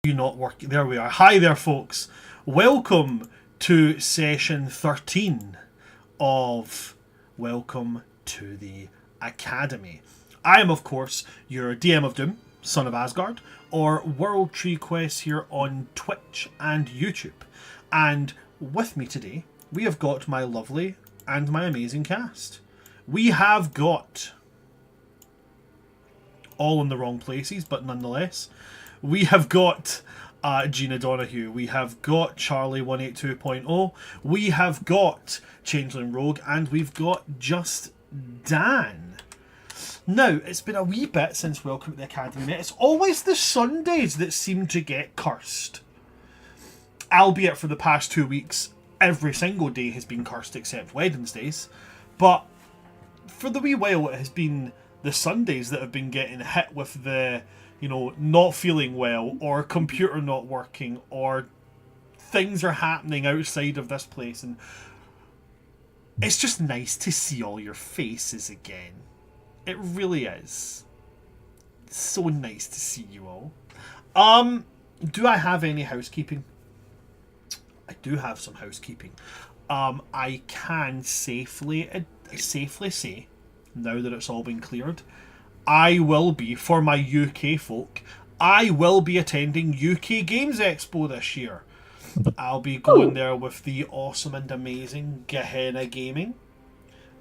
You not working? There we are. Hi there, folks. Welcome to session 13 of Welcome to the Academy. I am, of course, your DM of Doom, Son of Asgard, or World Tree Quest here on Twitch and YouTube. And with me today, we have got my lovely and my amazing cast. We have got, all in the wrong places, but nonetheless, we have got Gina Donahue, we have got Charlie 182.0, we have got Changeling Rogue, and we've got Just Dan. Now, it's been a wee bit since Welcome to the Academy. It's always the Sundays that seem to get cursed. Albeit for the past 2 weeks, every single day has been cursed except Wednesdays. But for the wee while, it has been the Sundays that have been getting hit with the, not feeling well, or computer not working, or things are happening outside of this place. And it's just nice to see all your faces again. It really is. It's so nice to see you all. Do I have any housekeeping? I do have some housekeeping. I can safely say, now that it's all been cleared, I will be, for my UK folk, I will be attending UK Games Expo this year. I'll be going there with the awesome and amazing Gehenna Gaming.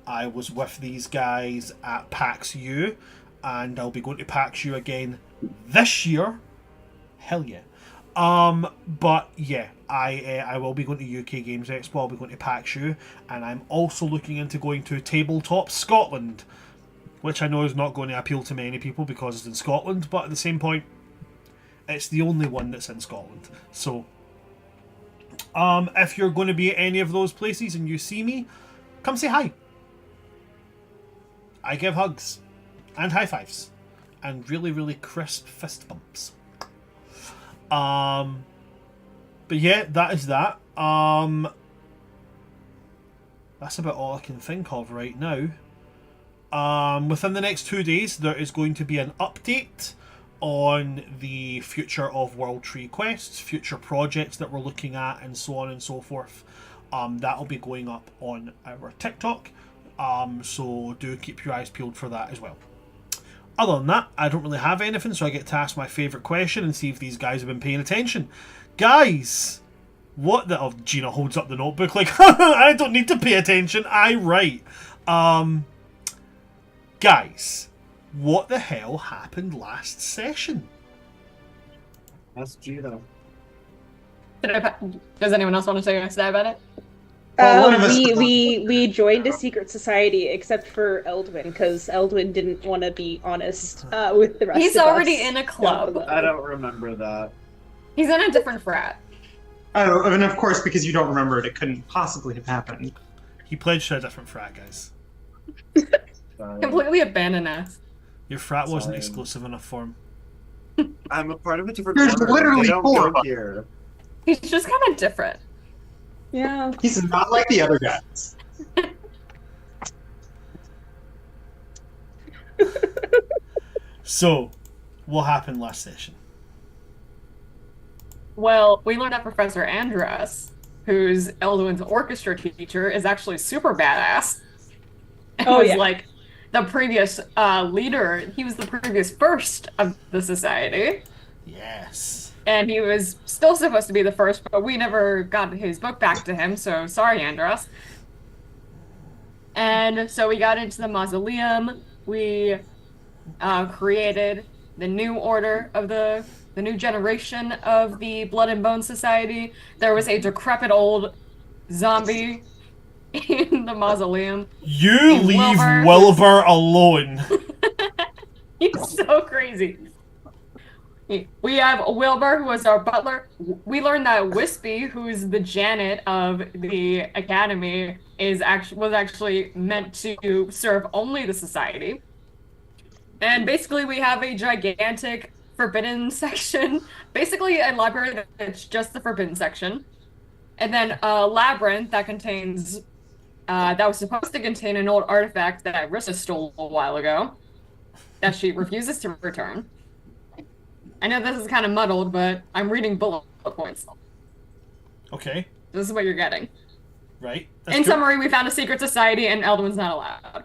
I was with these guys at PAX U, and I'll be going to PAX U again this year. Hell yeah. But yeah, I will be going to UK Games Expo, I'll be going to PAX U, and I'm also looking into going to Tabletop Scotland, which I know is not going to appeal to many people because it's in Scotland, but at the same point, it's the only one that's in Scotland. So, if you're going to be at any of those places and you see me, come say hi. I give hugs and high fives and really, really crisp fist bumps. But yeah, that is that. That's about all I can think of right now. Within the next 2 days, there is going to be an update on the future of World Tree Quests, future projects that we're looking at, and so on and so forth. That'll be going up on our TikTok. So do keep your eyes peeled for that as well. Other than that, I don't really have anything, so I get to ask my favourite question and see if these guys have been paying attention. Guys, what the... Oh, Gina holds up the notebook like, I don't need to pay attention, I write. Guys, what the hell happened last session? That's Gina. Does anyone else want to say a stab at it? We joined a secret society, except for Eldwin, because Eldwin didn't want to be honest with the rest of us. He's already in a club. I don't remember that. He's in a different frat. Oh, and of course, because you don't remember it, it couldn't possibly have happened. He pledged to a different frat, guys. Completely abandoned us. Your frat wasn't exclusive enough for him. I'm a part of a different There's order. literally They don't four go of us. here. He's just kind of different. Yeah. He's not like the other guys. So, what happened last session? Well, we learned that Professor Andras, who's Eldwin's orchestra teacher, is actually super badass. And Oh, was yeah. like the previous leader. He was the previous first of the society. Yes. And he was still supposed to be the first, but we never got his book back to him, so sorry, Andros. And so we got into the mausoleum. We created the new order of the new generation of the Blood and Bone Society. There was a decrepit old zombie in the mausoleum. You And leave Wilbur. Wilbur alone. He's so crazy. We have Wilbur, who was our butler. We learned that Wispy, who's the Janet of the academy, was actually meant to serve only the society. And basically, we have a gigantic forbidden section, basically a library that's just the forbidden section, and then a labyrinth that contains that was supposed to contain an old artifact that Rista stole a while ago that she refuses to return. I know this is kind of muddled, but I'm reading bullet points. Okay, This is what you're getting. right. In summary, we found a secret society, and Eldwin's not allowed.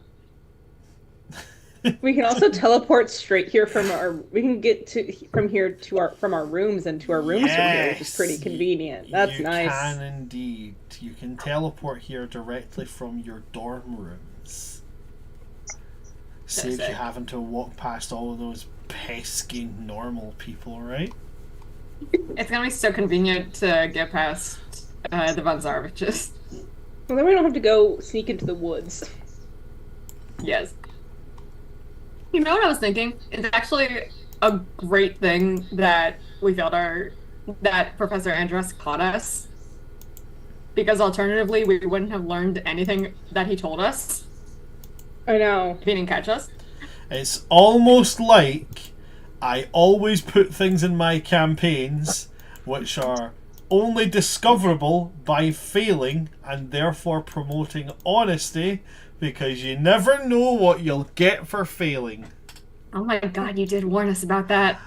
We can also teleport straight here from our. We can get to from here to our from our rooms and to our rooms from here, which is pretty Yes, convenient. That's you nice. can indeed. You can teleport here directly from your dorm rooms. Saves you sick. having to walk past all of those pesky normal people, right? It's gonna be so convenient to get past the Von Zarviches. Well, then we don't have to go sneak into the woods. Yes. You know what I was thinking? It's actually a great thing that we felt that Professor Andrus caught us. Because alternatively, we wouldn't have learned anything that he told us I know. if he didn't catch us. It's almost like I always put things in my campaigns which are only discoverable by failing and therefore promoting honesty, because you never know what you'll get for failing. Oh my god, you did warn us about that.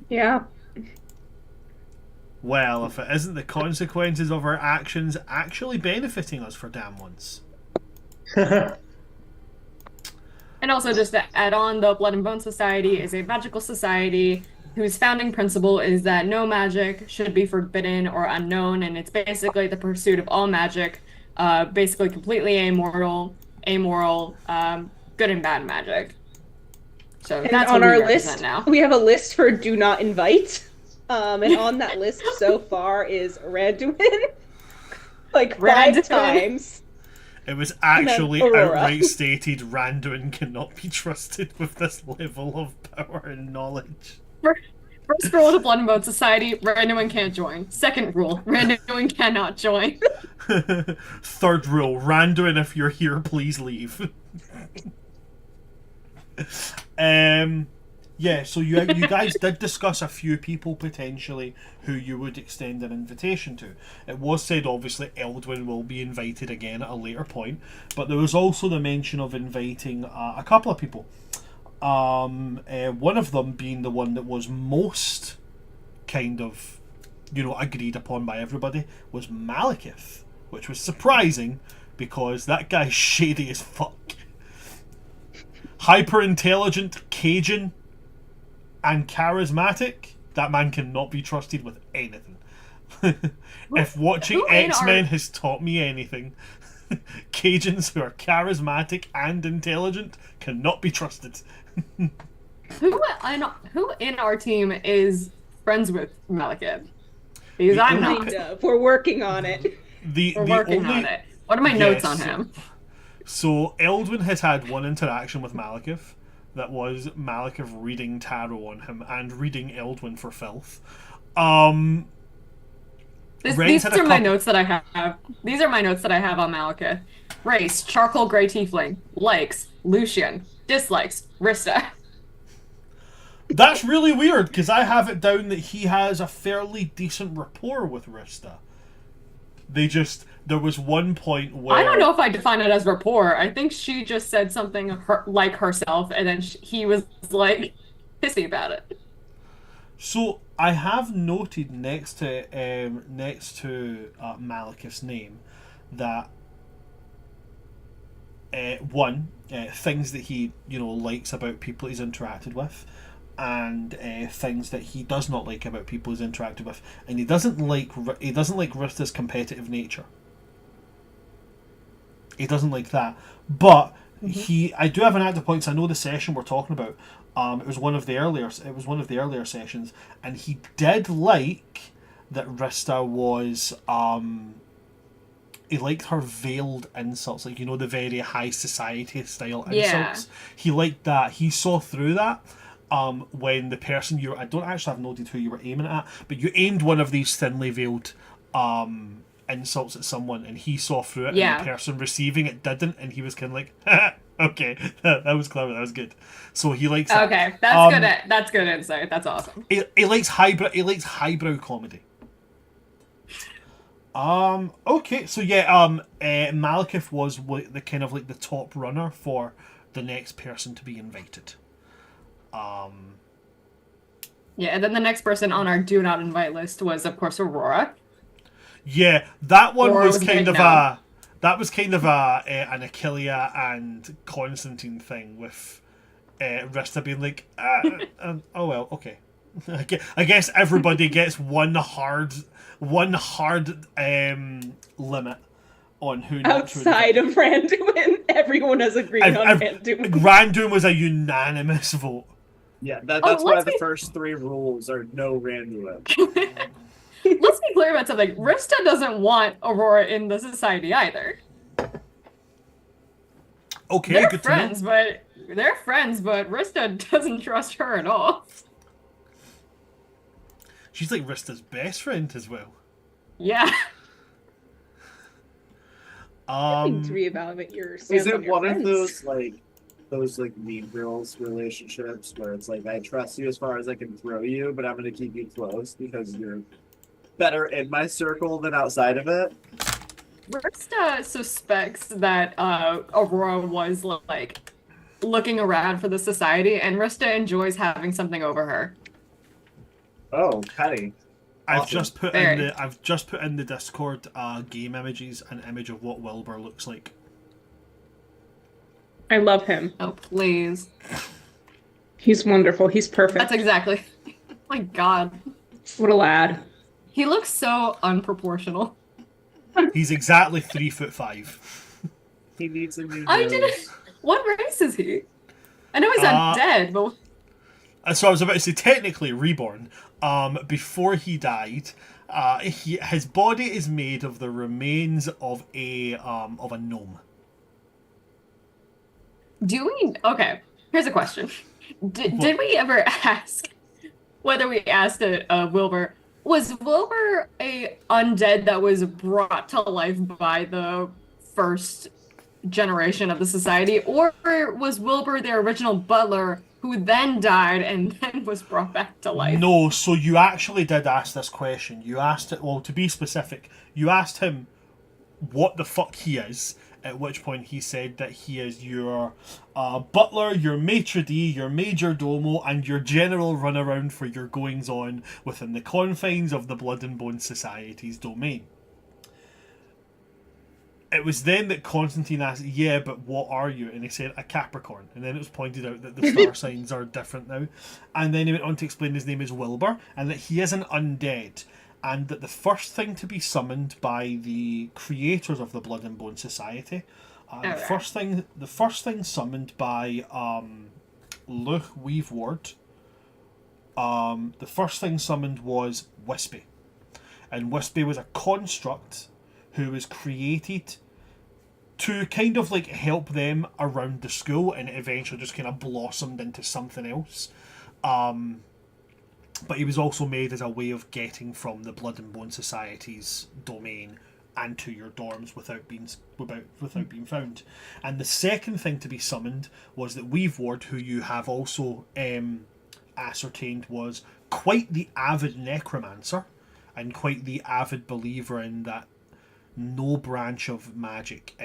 Yeah. Well, if it isn't the consequences of our actions actually benefiting us for damn once. And also, just to add on, the Blood and Bone Society is a magical society whose founding principle is that no magic should be forbidden or unknown, and it's basically the pursuit of all magic, basically completely amoral, good and bad magic. So And that's on what we our represent list, now. we have a list for do not invite. And on that list so far is Randuin. Like 5 Randuin. times. It was actually Aurora. outright stated Randuin cannot be trusted with this level of power and knowledge. First rule of the Blood and Bone Society, Randuin can't join. Second rule, Randuin cannot join. Third rule, Randuin, if you're here, please leave. Yeah, so you guys did discuss a few people potentially who you would extend an invitation to. It was said obviously Eldwin will be invited again at a later point, but there was also the mention of inviting a couple of people. One of them being the one that was most kind of, agreed upon by everybody, was Malekith, which was surprising because that guy's shady as fuck. Hyper intelligent, Cajun, and charismatic. That man cannot be trusted with anything. If watching who in X-Men our- has taught me anything, Cajuns who are charismatic and intelligent cannot be trusted. Who in our team is friends with Malekith? Because I'm not. Kind of. We're working on it. We're working on it. What are my notes on him? So Eldwin has had one interaction with Malekith. That was Malekith reading tarot on him and reading Eldwin for filth. These are my notes that I have. These are my notes that I have on Malekith. Race, charcoal gray tiefling. Likes, Lucian. Dislikes, Rista. That's really weird, because I have it down that he has a fairly decent rapport with Rista. There was one point where... I don't know if I define it as rapport. I think she just said something like herself, and then he was like pissy about it. So I have noted next to Malekith's name that things that he likes about people he's interacted with, and things that he does not like about people he's interacted with, and he doesn't like Rista's competitive nature. He doesn't like that, but I do have an active points. I know the session we're talking about. It was one of the earlier sessions, and he did like that Rista was. He liked her veiled insults, like the very high society style insults. Yeah. He liked that. He saw through that. When the person I don't actually have noted who you were aiming at, but you aimed one of these thinly veiled insults at someone, and he saw through it, Yeah. and the person receiving it didn't, and he was kind of like, haha, okay, that was clever, that was good. So he likes that. Okay, that's good insight. That's awesome. He likes highbrow comedy. Okay, so yeah, Malekith was the kind of like the top runner for the next person to be invited. Yeah, and then the next person on our do not invite list was, of course, Aurora. Yeah, that one Or was was kind it of no? an Achillea and Constantine thing with Rista being like, oh well, okay. I guess everybody gets one hard limit on who not to Outside invite. of Randuin, everyone has agreed on Randuin. Randuin was a unanimous vote. Yeah, that's Oh, why let's the be- first 3 rules are no random. Let's be clear about something. Rista doesn't want Aurora in the society either. Okay, They're good friends, to know. but Rista doesn't trust her at all. She's like Rista's best friend as well. Yeah. You need to reevaluate your Is stance on it your one friends. of those mean girls relationships where it's like I trust you as far as I can throw you, but I'm gonna keep you close because you're better in my circle than outside of it? Rista suspects that Aurora was like looking around for the society, and Rista enjoys having something over her. Oh, petty. I've Awesome. just put in the Discord game images an image of what Wilbur looks like. I love him. Oh, please. He's wonderful. He's perfect. That's exactly. My God. What a lad. He looks so unproportional. He's exactly 3'5". He needs a new I nose. didn't. What race is he? I know he's Uh, undead, but So I was about to say technically reborn. Before he died, his body is made of the remains of a gnome. do we? Okay, here's a question. Did we ever ask whether we asked Wilbur? Was Wilbur a undead that was brought to life by the first generation of the society, or was Wilbur the original butler who then died and then was brought back to life? No, so you actually did ask this question. You asked it, well, to be specific, you asked him what the fuck he is, at which point he said that he is your butler, your maitre d', your major domo, and your general runaround for your goings-on within the confines of the Blood and Bone Society's domain. It was then that Constantine asked, yeah, but what are you? And he said, a Capricorn. And then it was pointed out that the star signs are different now. And then he went on to explain his name is Wilbur, and that he is an undead. And that the first thing to be summoned by the creators of the Blood and Bone Society, the first thing summoned by Luke Weaveward, the first thing summoned was Wispy. And Wispy was a construct who was created to kind of like help them around the school, and it eventually just kind of blossomed into something else. But he was also made as a way of getting from the Blood and Bone Society's domain and to your dorms without being found. And the second thing to be summoned was that Weaveward, who you have also ascertained was quite the avid necromancer and quite the avid believer in that no branch of magic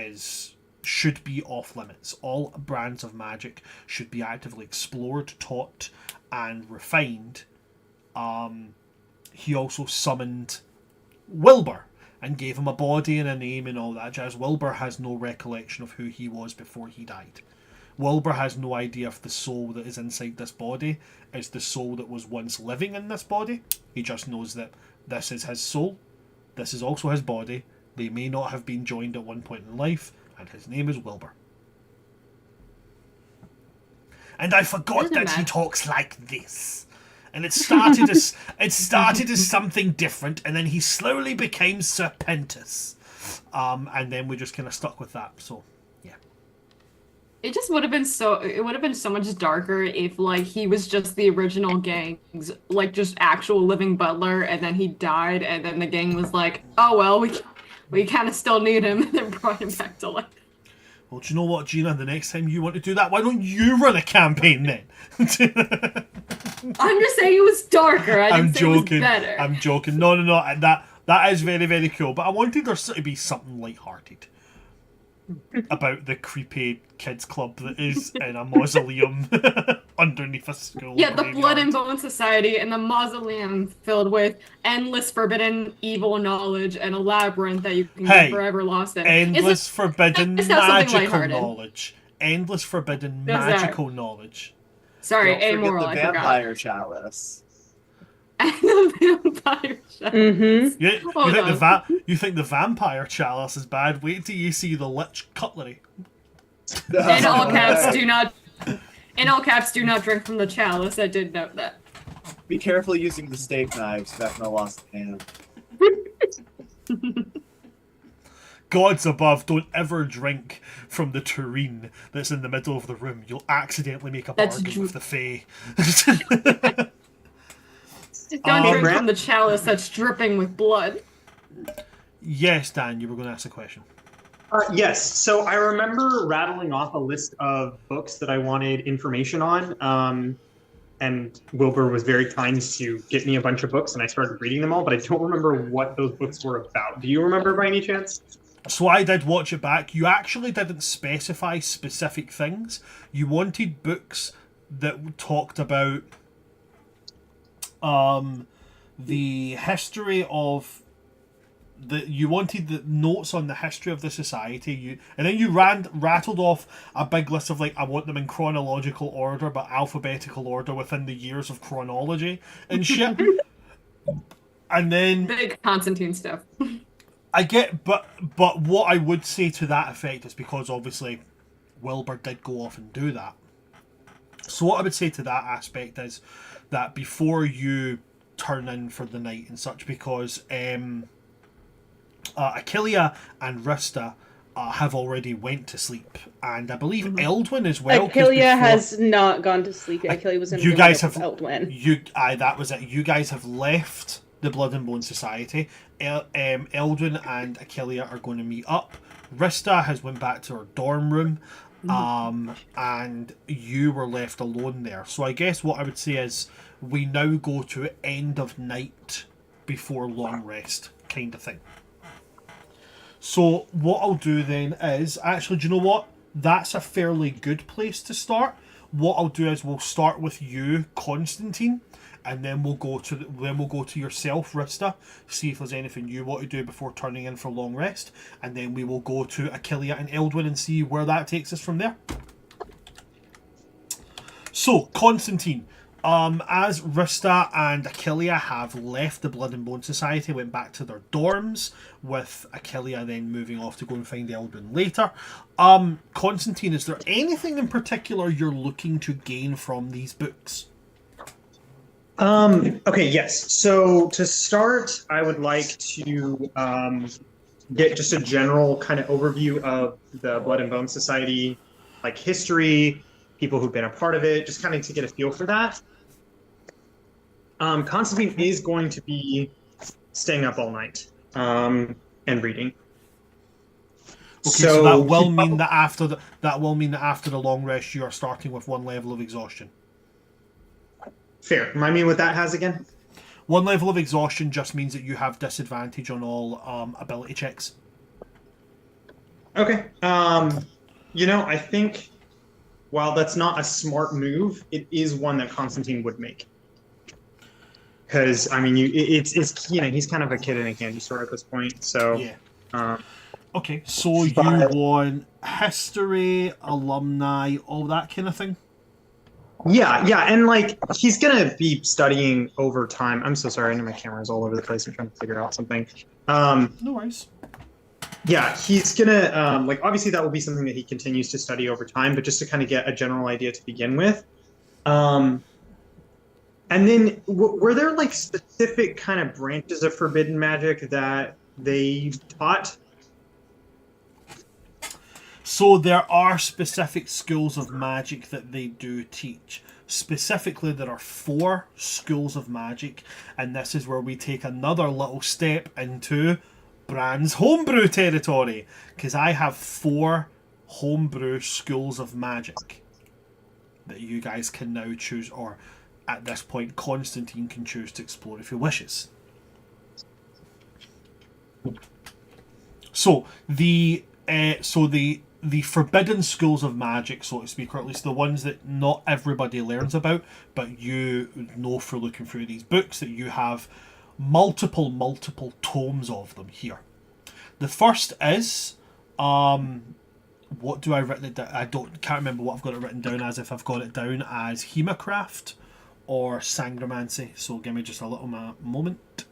should be off limits. All brands of magic should be actively explored, taught, and refined. He also summoned Wilbur and gave him a body and a name and all that jazz. Wilbur has no recollection of who he was before he died. Wilbur has no idea if the soul that is inside this body is the soul that was once living in this body. He just knows that this is his soul, this is also his body. They may not have been joined at one point in life, and his name is Wilbur. And I forgot that he talks like this. And it started as something different, and then he slowly became Serpentis. And then we just kind of stuck with that. So, yeah. It just would have been so much darker if like he was just the original gang's like just actual living butler, and then he died, and then the gang was like, oh well, we kind of still need him, and then brought him back to life. Well, do you know what, Gina? The next time you want to do that, why don't you run a campaign then? I'm just saying it was darker. I didn't say joking. It was better. I'm joking. No. That is very, very cool. But I wanted there to be something lighthearted. about the creepy kids club that is in a mausoleum underneath a school. Yeah, the Blood and graveyard. Bone Society and the mausoleum filled with endless forbidden evil knowledge and a labyrinth that you can Hey, get forever lost in. Endless forbidden Let's have something magical lighthearted. knowledge. Endless forbidden There's that. magical knowledge. Sorry, Don't amoral, forget I the forgot. vampire chalice. And the vampire chalice. Mm-hmm. You think the vampire chalice is bad? Wait till you see the lich cutlery. In all caps, do not. In all caps, do not drink from the chalice. I did note that. Be careful using the steak knives. Vecna lost a hand. Gods above, don't ever drink from the tureen that's in the middle of the room. You'll accidentally make a That's bargain with the fae. Don't drink Grant? from the chalice that's dripping with blood. Yes, Dan, you were going to ask a question. Yes. So I remember rattling off a list of books that I wanted information on. And Wilbur was very kind to get me a bunch of books, and I started reading them all, but I don't remember what those books were about. Do you remember by any chance? So I did watch it back. You actually didn't specify specific things. You wanted books that talked about the history of you wanted the notes on the history of the society. And then you rattled off a big list of I want them in chronological order, but alphabetical order within the years of chronology and shit. And then Big Constantine stuff. I get, but what I would say to that effect is because obviously Wilbur did go off and do that. So what I would say to that aspect is that before you turn in for the night and such, because Achillea and Rista have already went to sleep, and I believe Eldwin as well. Achillea has not gone to sleep. Achillea was in You guys have Eldwin. that was it. You guys have left the Blood and Bone Society. Eldwin and Achillea are going to meet up. Rista has went back to her dorm room, and you were left alone there. So I guess what I would say is we now go to end of night before long rest kind of thing. So what I'll do then is actually, do you know what? That's a fairly good place to start. What I'll do is we'll start with you, Constantine, and then we'll go to yourself, Rista, see if there's anything you want to do before turning in for long rest, and then we will go to Achillea and Eldwin and see where that takes us from there. So, Constantine, as Rista and Achillea have left the Blood and Bone Society, went back to their dorms, with Achillea then moving off to go and find Eldwin later. Constantine, is there anything in particular you're looking to gain from these books? Okay, yes. So to start, I would like to get just a general kind of overview of the Blood and Bone Society, like history, people who've been a part of it, just kind of to get a feel for that. Constantine is going to be staying up all night and reading. Okay, so that will mean that after the long rest, you are starting with one level of exhaustion. Fair. Remind me what that has again? One level of exhaustion just means that you have disadvantage on all ability checks. Okay. I think while that's not a smart move, it is one that Constantine would make. Because he's kind of a kid in a candy store at this point. So yeah. Okay, so you want history, alumni, all that kind of thing. Yeah, and he's gonna be studying over time. I'm so sorry, I know my camera's all over the place. I'm trying to figure out something. No worries. Yeah, he's gonna obviously that will be something that he continues to study over time, but just to kind of get a general idea to begin with. And then were there specific kind of branches of forbidden magic that they taught? So there are specific schools of magic that they do teach. Specifically, there are 4 schools of magic, and this is where we take another little step into Bran's homebrew territory, because I have 4 homebrew schools of magic that you guys can now choose, or at this point, Constantine can choose to explore if he wishes. So, the So the forbidden schools of magic, so to speak, or at least the ones that not everybody learns about, but you know for looking through these books that you have multiple tomes of them here. The first is what do I written it down? Can't remember what I've got it written down as, if I've got it down as Hemocraft or Sangromancy. So give me just a little moment.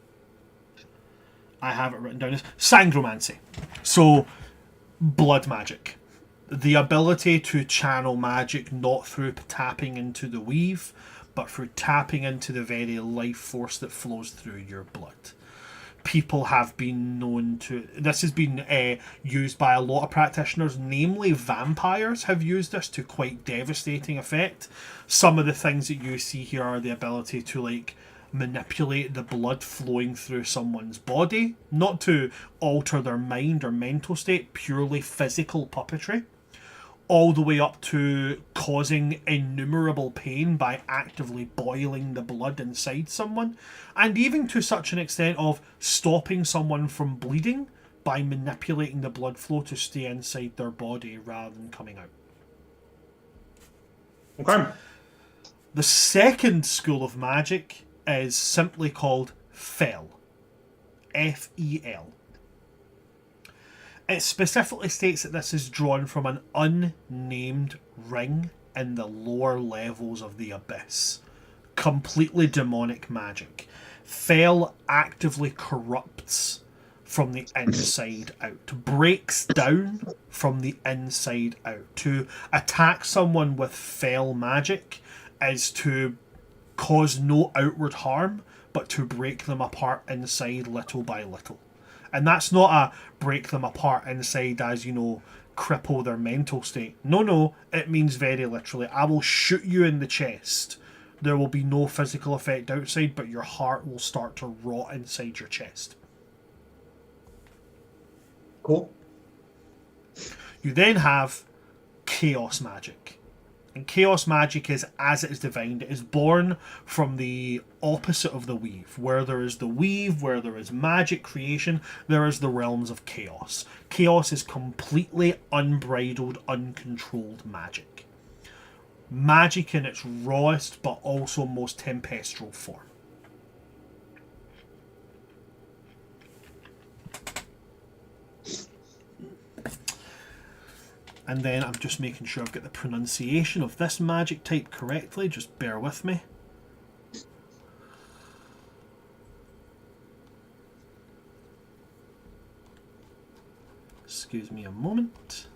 I have it written down as Sangromancy. So blood magic. The ability to channel magic not through tapping into the weave, but through tapping into the very life force that flows through your blood. People have been known to... This has been used by a lot of practitioners, namely vampires have used this to quite devastating effect. Some of the things that you see here are the ability to, like, manipulate the blood flowing through someone's body, not to alter their mind or mental state, purely physical puppetry, all the way up to causing innumerable pain by actively boiling the blood inside someone, and even to such an extent of stopping someone from bleeding by manipulating the blood flow to stay inside their body rather than coming out. Okay. The second school of magic is simply called Fel. F-E-L. It specifically states that this is drawn from an unnamed ring in the lower levels of the abyss. Completely demonic magic. Fel actively corrupts from the inside out. Breaks down from the inside out. To attack someone with Fel magic is to cause no outward harm, but to break them apart inside little by little. And that's not a break them apart inside as, you know, cripple their mental state. No, it means very literally, I will shoot you in the chest. There will be no physical effect outside, but your heart will start to rot inside your chest. Cool. You then have chaos magic. And chaos magic is as it is defined. It is born from the opposite of the weave. Where there is the weave, where there is magic creation, there is the realms of chaos. Chaos is completely unbridled, uncontrolled magic. Magic in its rawest but also most tempestural form. And then I'm just making sure I've got the pronunciation of this magic type correctly. Just bear with me. Excuse me a moment.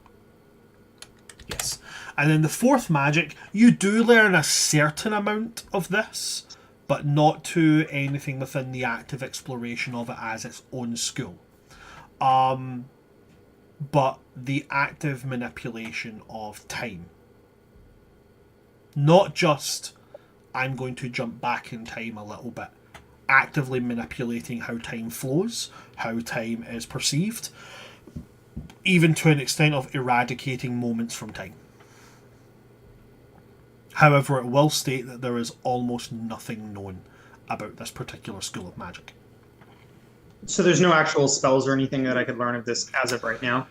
Yes. And then the fourth magic, you do learn a certain amount of this, but not to anything within the active exploration of it as its own school. But the active manipulation of time. Not just, I'm going to jump back in time a little bit. Actively manipulating how time flows, how time is perceived, even to an extent of eradicating moments from time. However, it will state that there is almost nothing known about this particular school of magic. So there's no actual spells or anything that I could learn of this as of right now?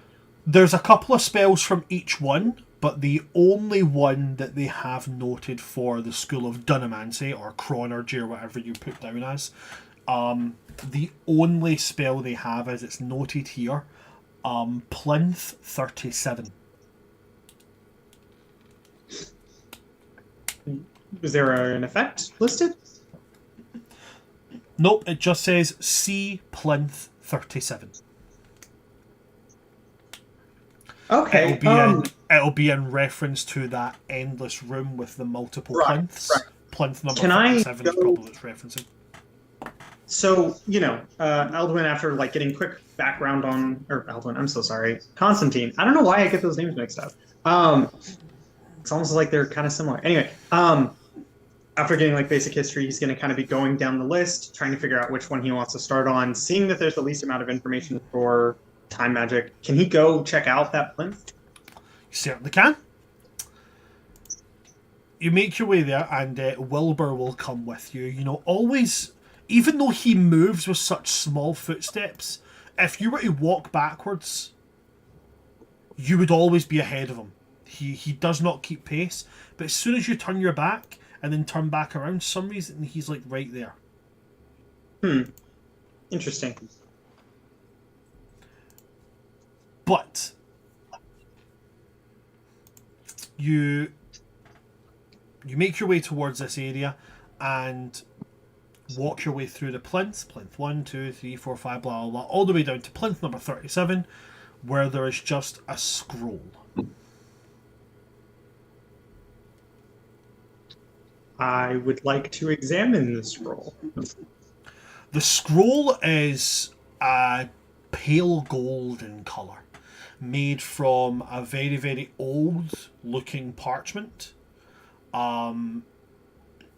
There's a couple of spells from each one, but the only one that they have noted for the School of Dunamancy, or Chronergy, or whatever you put down as, the only spell they have, as it's noted here, Plinth 37. Was there an effect listed? Nope, it just says C Plinth 37. Okay. It'll be in reference to that endless room with the multiple plinths. Right. Plinth number Can 37 I is probably what it's referencing. So, Eldwin, after like getting quick background on, or Eldwin, I'm so sorry, Constantine. I don't know why I get those names mixed up. It's almost like they're kind of similar. Anyway, after getting like basic history, he's going to kind of be going down the list, trying to figure out which one he wants to start on. Seeing that there's the least amount of information for time magic, can he go check out that plinth? You certainly can. You make your way there, and Wilbur will come with you. You know, always, even though he moves with such small footsteps, if you were to walk backwards, you would always be ahead of him. He does not keep pace, but as soon as you turn your back and then turn back around, for some reason he's like right there. Interesting. But you make your way towards this area and walk your way through the plinth 1, 2, 3, 4, 5, blah blah blah, all the way down to plinth number 37, where there is just a scroll. I would like to examine the scroll. The scroll is a pale gold in colour, made from a very, very old looking parchment.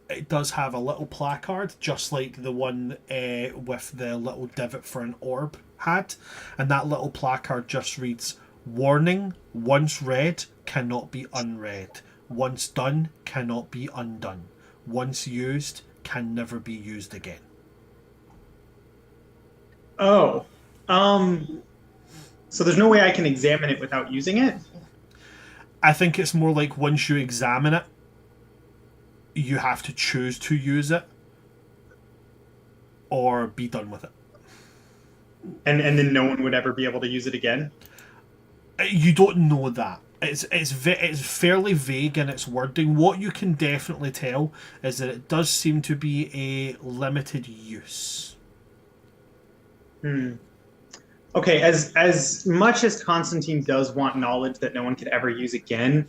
It does have a little placard, just like the one with the little divot for an orb had. And that little placard just reads, "Warning, once read, cannot be unread. Once done, cannot be undone. Once used, can never be used again." Oh. So there's no way I can examine it without using it? I think it's more like once you examine it, you have to choose to use it or be done with it. And then no one would ever be able to use it again? You don't know that. It's fairly vague in its wording. What you can definitely tell is that it does seem to be a limited use. Okay, as much as Constantine does want knowledge that no one could ever use again,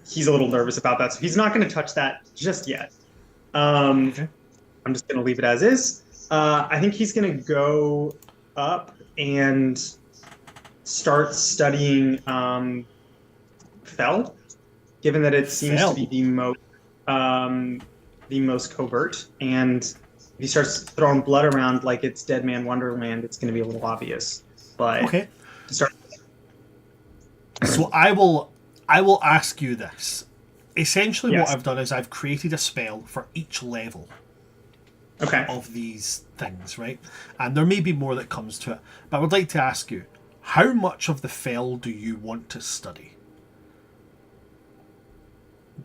he's a little nervous about that, so he's not going to touch that just yet. Okay. I'm just going to leave it as is. I think he's going to go up and start studying Fel, given that it seems Fel. to be the most covert, and if he starts throwing blood around like it's Dead Man Wonderland, it's going to be a little obvious. But Okay. start. So I will ask you this. Essentially, Yes. what I've done is I've created a spell for each level Okay. of these things, right? And there may be more that comes to it. But I would like to ask you, how much of the Fel do you want to study?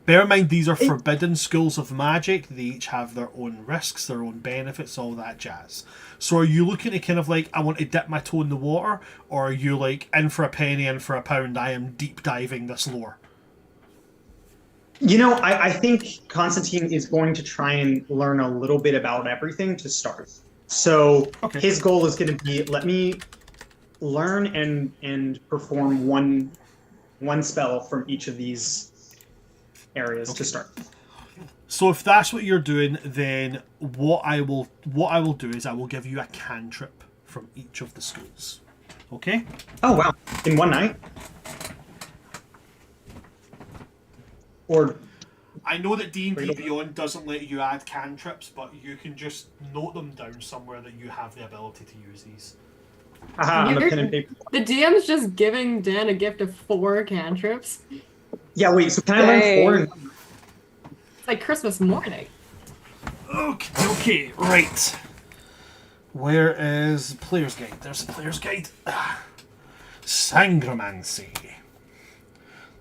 Bear in mind, these are forbidden schools of magic. They each have their own risks, their own benefits, all that jazz. So are you looking to kind of like, I want to dip my toe in the water? Or are you like, in for a penny, in for a pound, I am deep diving this lore? You know, I think Constantine is going to try and learn a little bit about everything to start. So Okay. his goal is going to be, let me learn and perform one spell from each of these areas to start. So if that's what you're doing, then what I will do is I will give you a cantrip from each of the schools. Okay? Oh wow! In one night? Or I know that D&D Beyond doesn't let you add cantrips, but you can just note them down somewhere that you have the ability to use these. on the pen and paper. The DM's just giving Dan a gift of 4 cantrips. Yeah, wait. So can I learn 4? And... It's like Christmas morning. Okay, right. Where is Player's Guide? There's the Player's Guide. Sangromancy.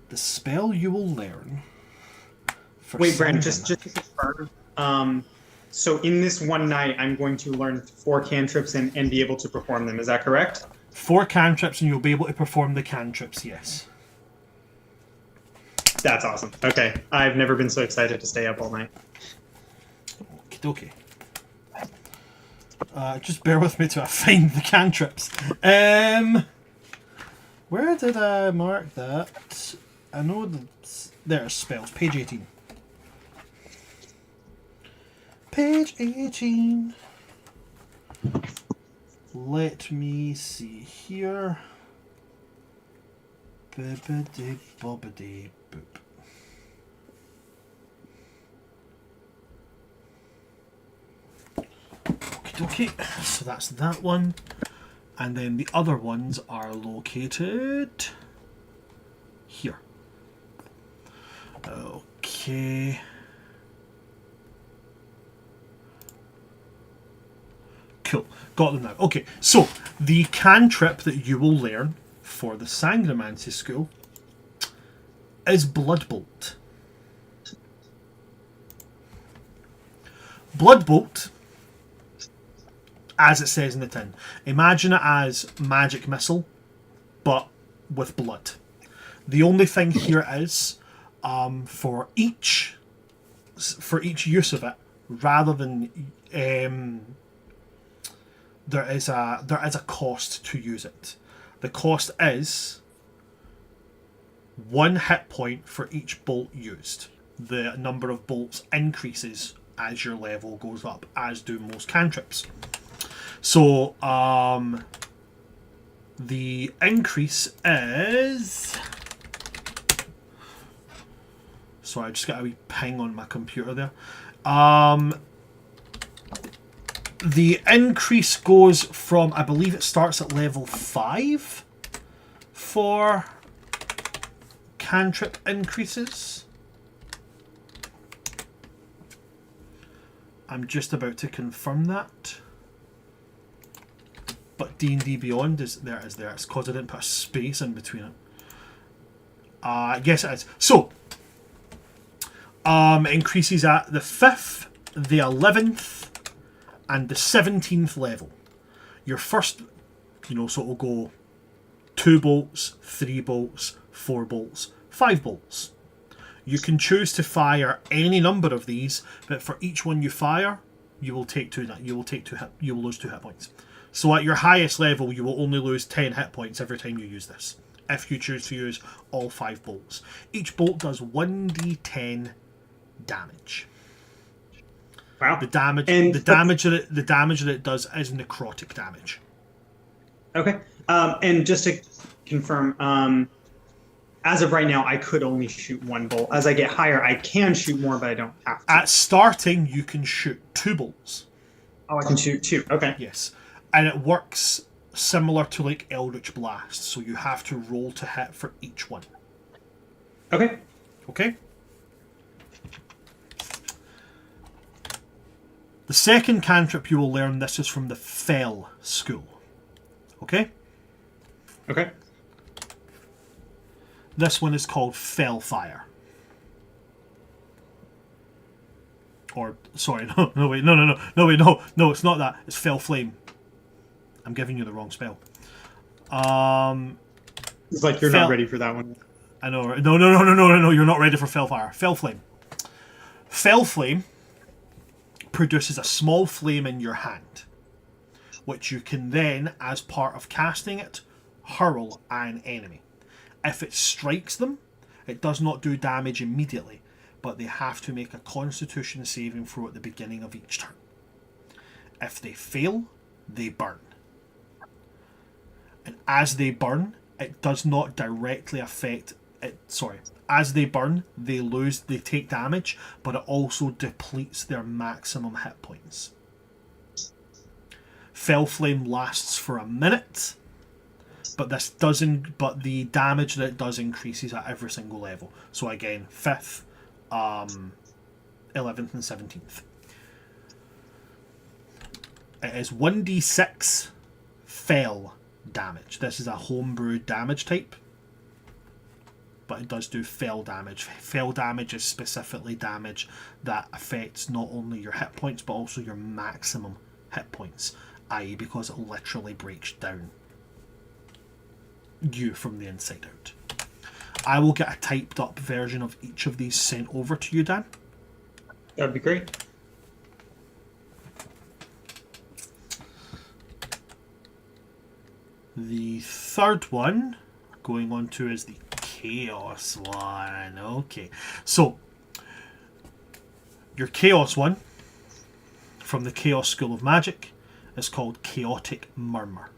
The spell you will learn. Wait, Brandon, just to confirm. So in this one night, I'm going to learn 4 cantrips and be able to perform them. Is that correct? 4 cantrips, and you'll be able to perform the cantrips. Yes. That's awesome. Okay, I've never been so excited to stay up all night. Okay. Just bear with me till I find the cantrips. Where did I mark that? I know there's spells. Page 18. Page 18. Let me see here. Bibbidi bobbidi boop. Okay, so that's that one. And then the other ones are located here. Okay. Cool. Got them now. Okay, so the cantrip that you will learn for the Sangromancy School is Bloodbolt. Bloodbolt, as it says in the tin, imagine it as magic missile, but with blood. The only thing here is, for each use of it, rather than there is a cost to use it. The cost is 1 hit point for each bolt used. The number of bolts increases as your level goes up, as do most cantrips. So the increase is... Sorry, I just got a wee ping on my computer there. The increase goes from, I believe it starts at level 5 for cantrip increases. I'm just about to confirm that. But D&D Beyond is there. It's because I didn't put a space in between it. Yes, it is. So, increases at the 5th, the 11th, and the 17th level. Your first, so it'll go 2 bolts, 3 bolts, 4 bolts, 5 bolts. You can choose to fire any number of these, but for each one you fire, you will take 2. You will lose 2 hit points. So at your highest level, you will only lose 10 hit points every time you use this, if you choose to use all 5 bolts. Each bolt does 1d10 damage. Wow. The damage that it does is necrotic damage. Okay. And just to confirm, as of right now, I could only shoot 1 bolt. As I get higher, I can shoot more, but I don't have to. At starting, you can shoot 2 bolts. Oh, I can shoot 2. Okay. Yes. And it works similar to like Eldritch Blast, so you have to roll to hit for each one. Okay. Okay? The second cantrip you will learn, this is from the Fell School. Okay? Okay. This one is called Fell Fire. Or, sorry, no, it's not that. It's Fell Flame. I'm giving you the wrong spell. It's like you're not ready for that one. I know. No, you're not ready for Fell Fire. Fell Flame. Fell Flame produces a small flame in your hand, which you can then, as part of casting it, hurl at an enemy. If it strikes them, it does not do damage immediately, but they have to make a Constitution saving throw at the beginning of each turn. If they fail, they burn. And as they burn, it does not directly affect it. Sorry. As they burn, they take damage, but it also depletes their maximum hit points. Fell Flame lasts for a minute, but the damage that it does increases at every single level. So again, 5th, 11th and 17th. It is 1d6 fell damage. This is a homebrew damage type, but it does do fell damage. Fell damage is specifically damage that affects not only your hit points, but also your maximum hit points, i.e. because it literally breaks down you from the inside out. I will get a typed up version of each of these sent over to you, Dan. That would be great. The third one going on to is the Chaos one. Okay, so your Chaos one from the Chaos School of Magic is called Chaotic Murmur.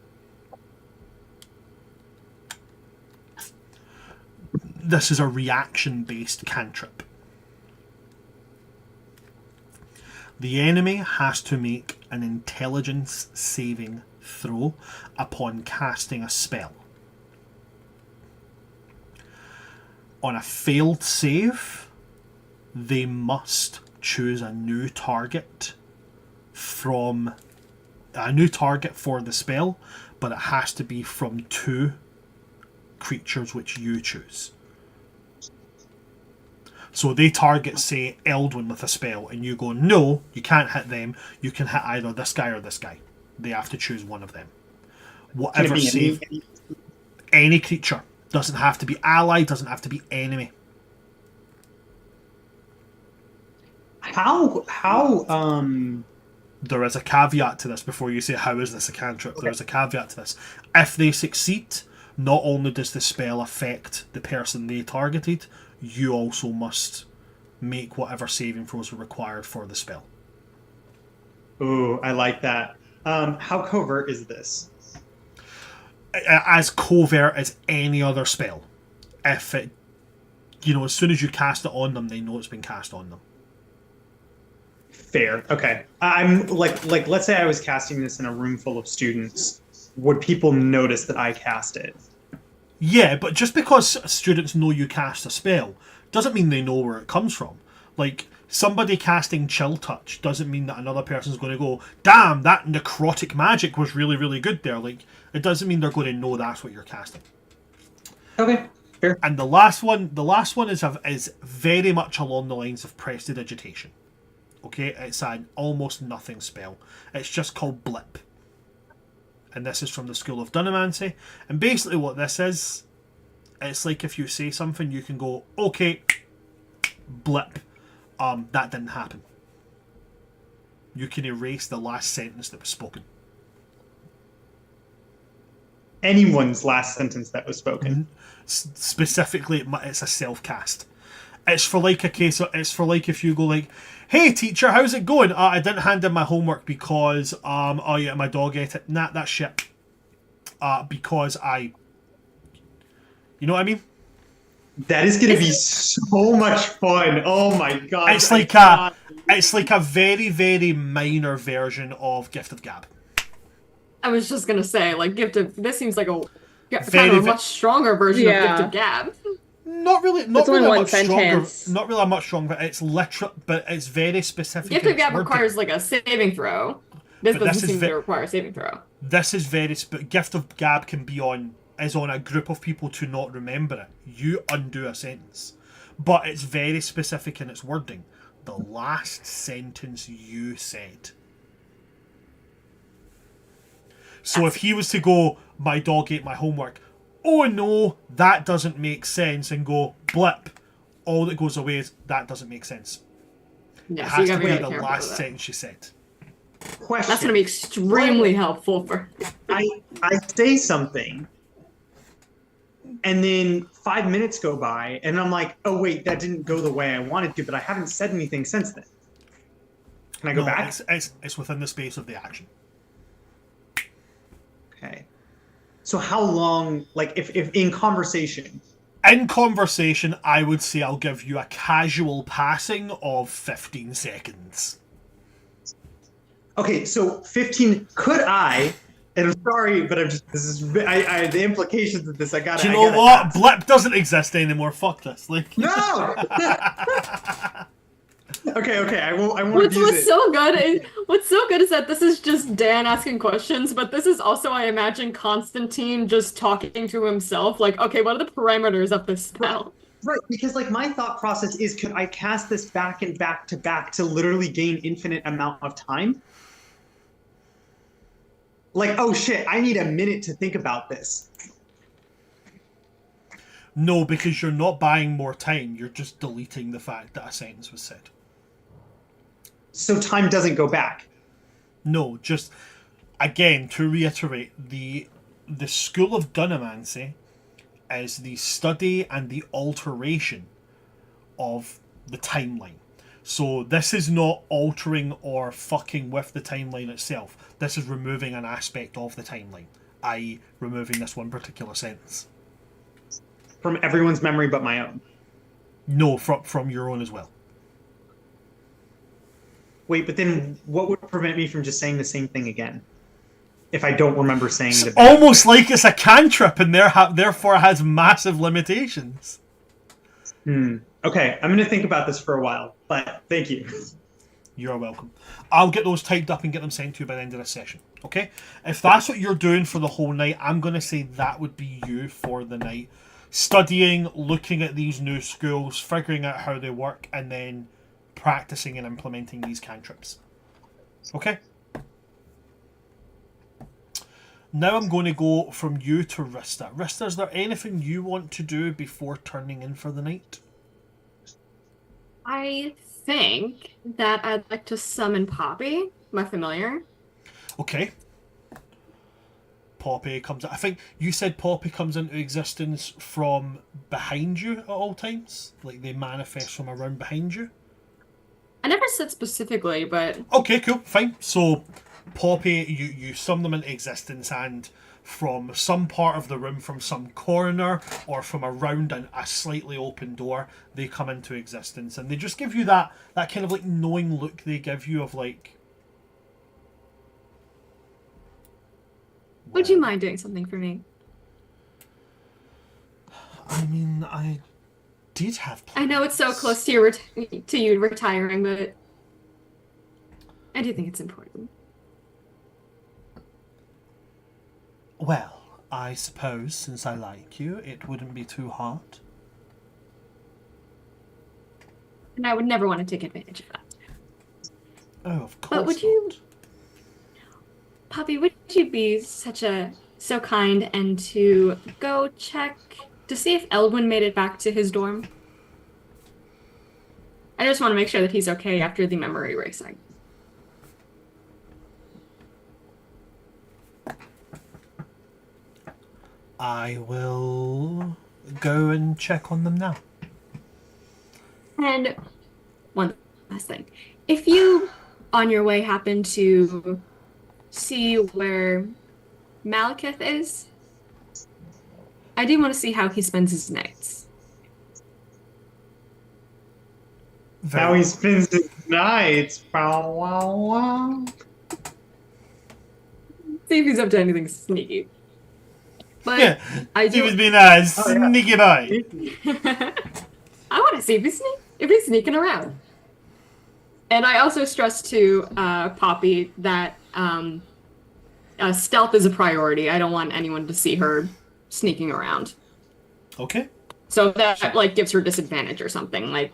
This is a reaction-based cantrip. The enemy has to make an intelligence saving throw upon casting a spell. On a failed save, they must choose a new target for the spell, but it has to be from 2 creatures which you choose. So they target, say, Eldwin with a spell, and you go, no, you can't hit them. You can hit either this guy or this guy. They have to choose one of them. Whatever save... Any creature. Doesn't have to be ally, doesn't have to be enemy. How There is a caveat to this before you say, how is this a cantrip? There is a caveat to this. If they succeed, not only does the spell affect the person they targeted, you also must make whatever saving throws are required for the spell. Ooh, I like that. How covert is this? As covert as any other spell. If it, as soon as you cast it on them, they know it's been cast on them. Fair. Okay. I'm like let's say I was casting this in a room full of students. Would people notice that I cast it? Yeah, but just because students know you cast a spell doesn't mean they know where it comes from. Like, somebody casting Chill Touch doesn't mean that another person's going to go, damn, that necrotic magic was really, really good there. Like, it doesn't mean they're going to know that's what you're casting. Okay, fair. And the last one is very much along the lines of prestidigitation. Okay, it's an almost nothing spell. It's just called Blip. And this is from the School of Dunamancy. And basically what this is, it's like if you say something, you can go, okay, blip. That didn't happen. You can erase the last sentence that was spoken. Anyone's last sentence that was spoken. Specifically, it's a self-cast. It's for like a case of, it's for like if you go like, hey teacher, how's it going? I didn't hand in my homework because oh yeah, my dog ate it. Nah, that's shit. Because you know what I mean? That is gonna be so much fun. Oh my god. It's like a very, very minor version of Gift of Gab. I was just gonna say, like, this seems like a kind of a much stronger version of Gift of Gab. Not really. Not It's really only a one much stronger. sentence. Not really a much stronger. It's literal, but it's very specific. Gift of Gab requires like a saving throw. This doesn't seem to require a saving throw. This is very. Gift of Gab can be on a group of people to not remember it. You undo a sentence, but it's very specific in its wording. The last sentence you said. So if he was to go, my dog ate my homework. Oh no, that doesn't make sense, and go blip, all that goes away is that doesn't make sense. Yeah, it so has you to gotta be be the last sentence you said. Question. That's gonna be extremely helpful for. I say something, and then 5 minutes go by, and I'm like, oh wait, that didn't go the way I wanted to, but I haven't said anything since then. Can I go back? It's within the space of the action. Okay. So how long, like, if in conversation? In conversation, I would say I'll give you a casual passing of 15 seconds. Okay, so 15, could I, and I'm sorry, but the implications of this, I gotta... Do you know what? Ask. Blip doesn't exist anymore, fuck this. Like... No! Okay, I won't What's abuse it. What's so good is that this is just Dan asking questions, but this is also, I imagine, Constantine just talking to himself, like, okay, what are the parameters of this spell? Right, because like my thought process is, could I cast this back and back to back to literally gain infinite amount of time? Like, oh shit, I need a minute to think about this. No, because you're not buying more time, you're just deleting the fact that a sentence was said. So time doesn't go back? No, just, again, to reiterate, the School of Dunamancy is the study and the alteration of the timeline. So this is not altering or fucking with the timeline itself. This is removing an aspect of the timeline, i.e. removing this one particular sentence. From everyone's memory but my own? No, from your own as well. Wait, but then what would prevent me from just saying the same thing again? If I don't remember saying it's the... almost like it's a cantrip and therefore has massive limitations. Okay, I'm going to think about this for a while, but thank you. You're welcome. I'll get those typed up and get them sent to you by the end of this session. Okay? If that's what you're doing for the whole night, I'm going to say that would be you for the night. Studying, looking at these new schools, figuring out how they work, and then practicing and implementing these cantrips. Okay? Now I'm going to go from you to Rista. Rista, is there anything you want to do before turning in for the night? I think that I'd like to summon Poppy, my familiar. Okay. Poppy comes... I think you said Poppy comes into existence from behind you at all times? Like they manifest from around behind you? I never said specifically, but... Okay, cool, fine. So, Poppy, you summon them into existence, and from some part of the room, from some corner, or from around a slightly open door, they come into existence. And they just give you that kind of like knowing look they give you of like... Would you mind doing something for me? I mean, I did have plans. I know it's so close to your to you retiring, but I do think it's important. Well, I suppose since I like you, it wouldn't be too hard. And I would never want to take advantage of that. Oh, of course. But would you, Poppy, would you be so kind and to go check to see if Eldwin made it back to his dorm? I just want to make sure that he's okay after the memory erasing. I will go and check on them now. And one last thing. If you, on your way, happen to see where Malekith is, I do want to see how he spends his nights. How he spends his nights. Wow, wow, wow. See if he's up to anything sneaky. But Yeah, I he do. was being a sneaky boy. I want to see if he's sneaking around. And I also stress to Poppy that stealth is a priority. I don't want anyone to see her sneaking around. Okay. So that like gives her disadvantage or something. Like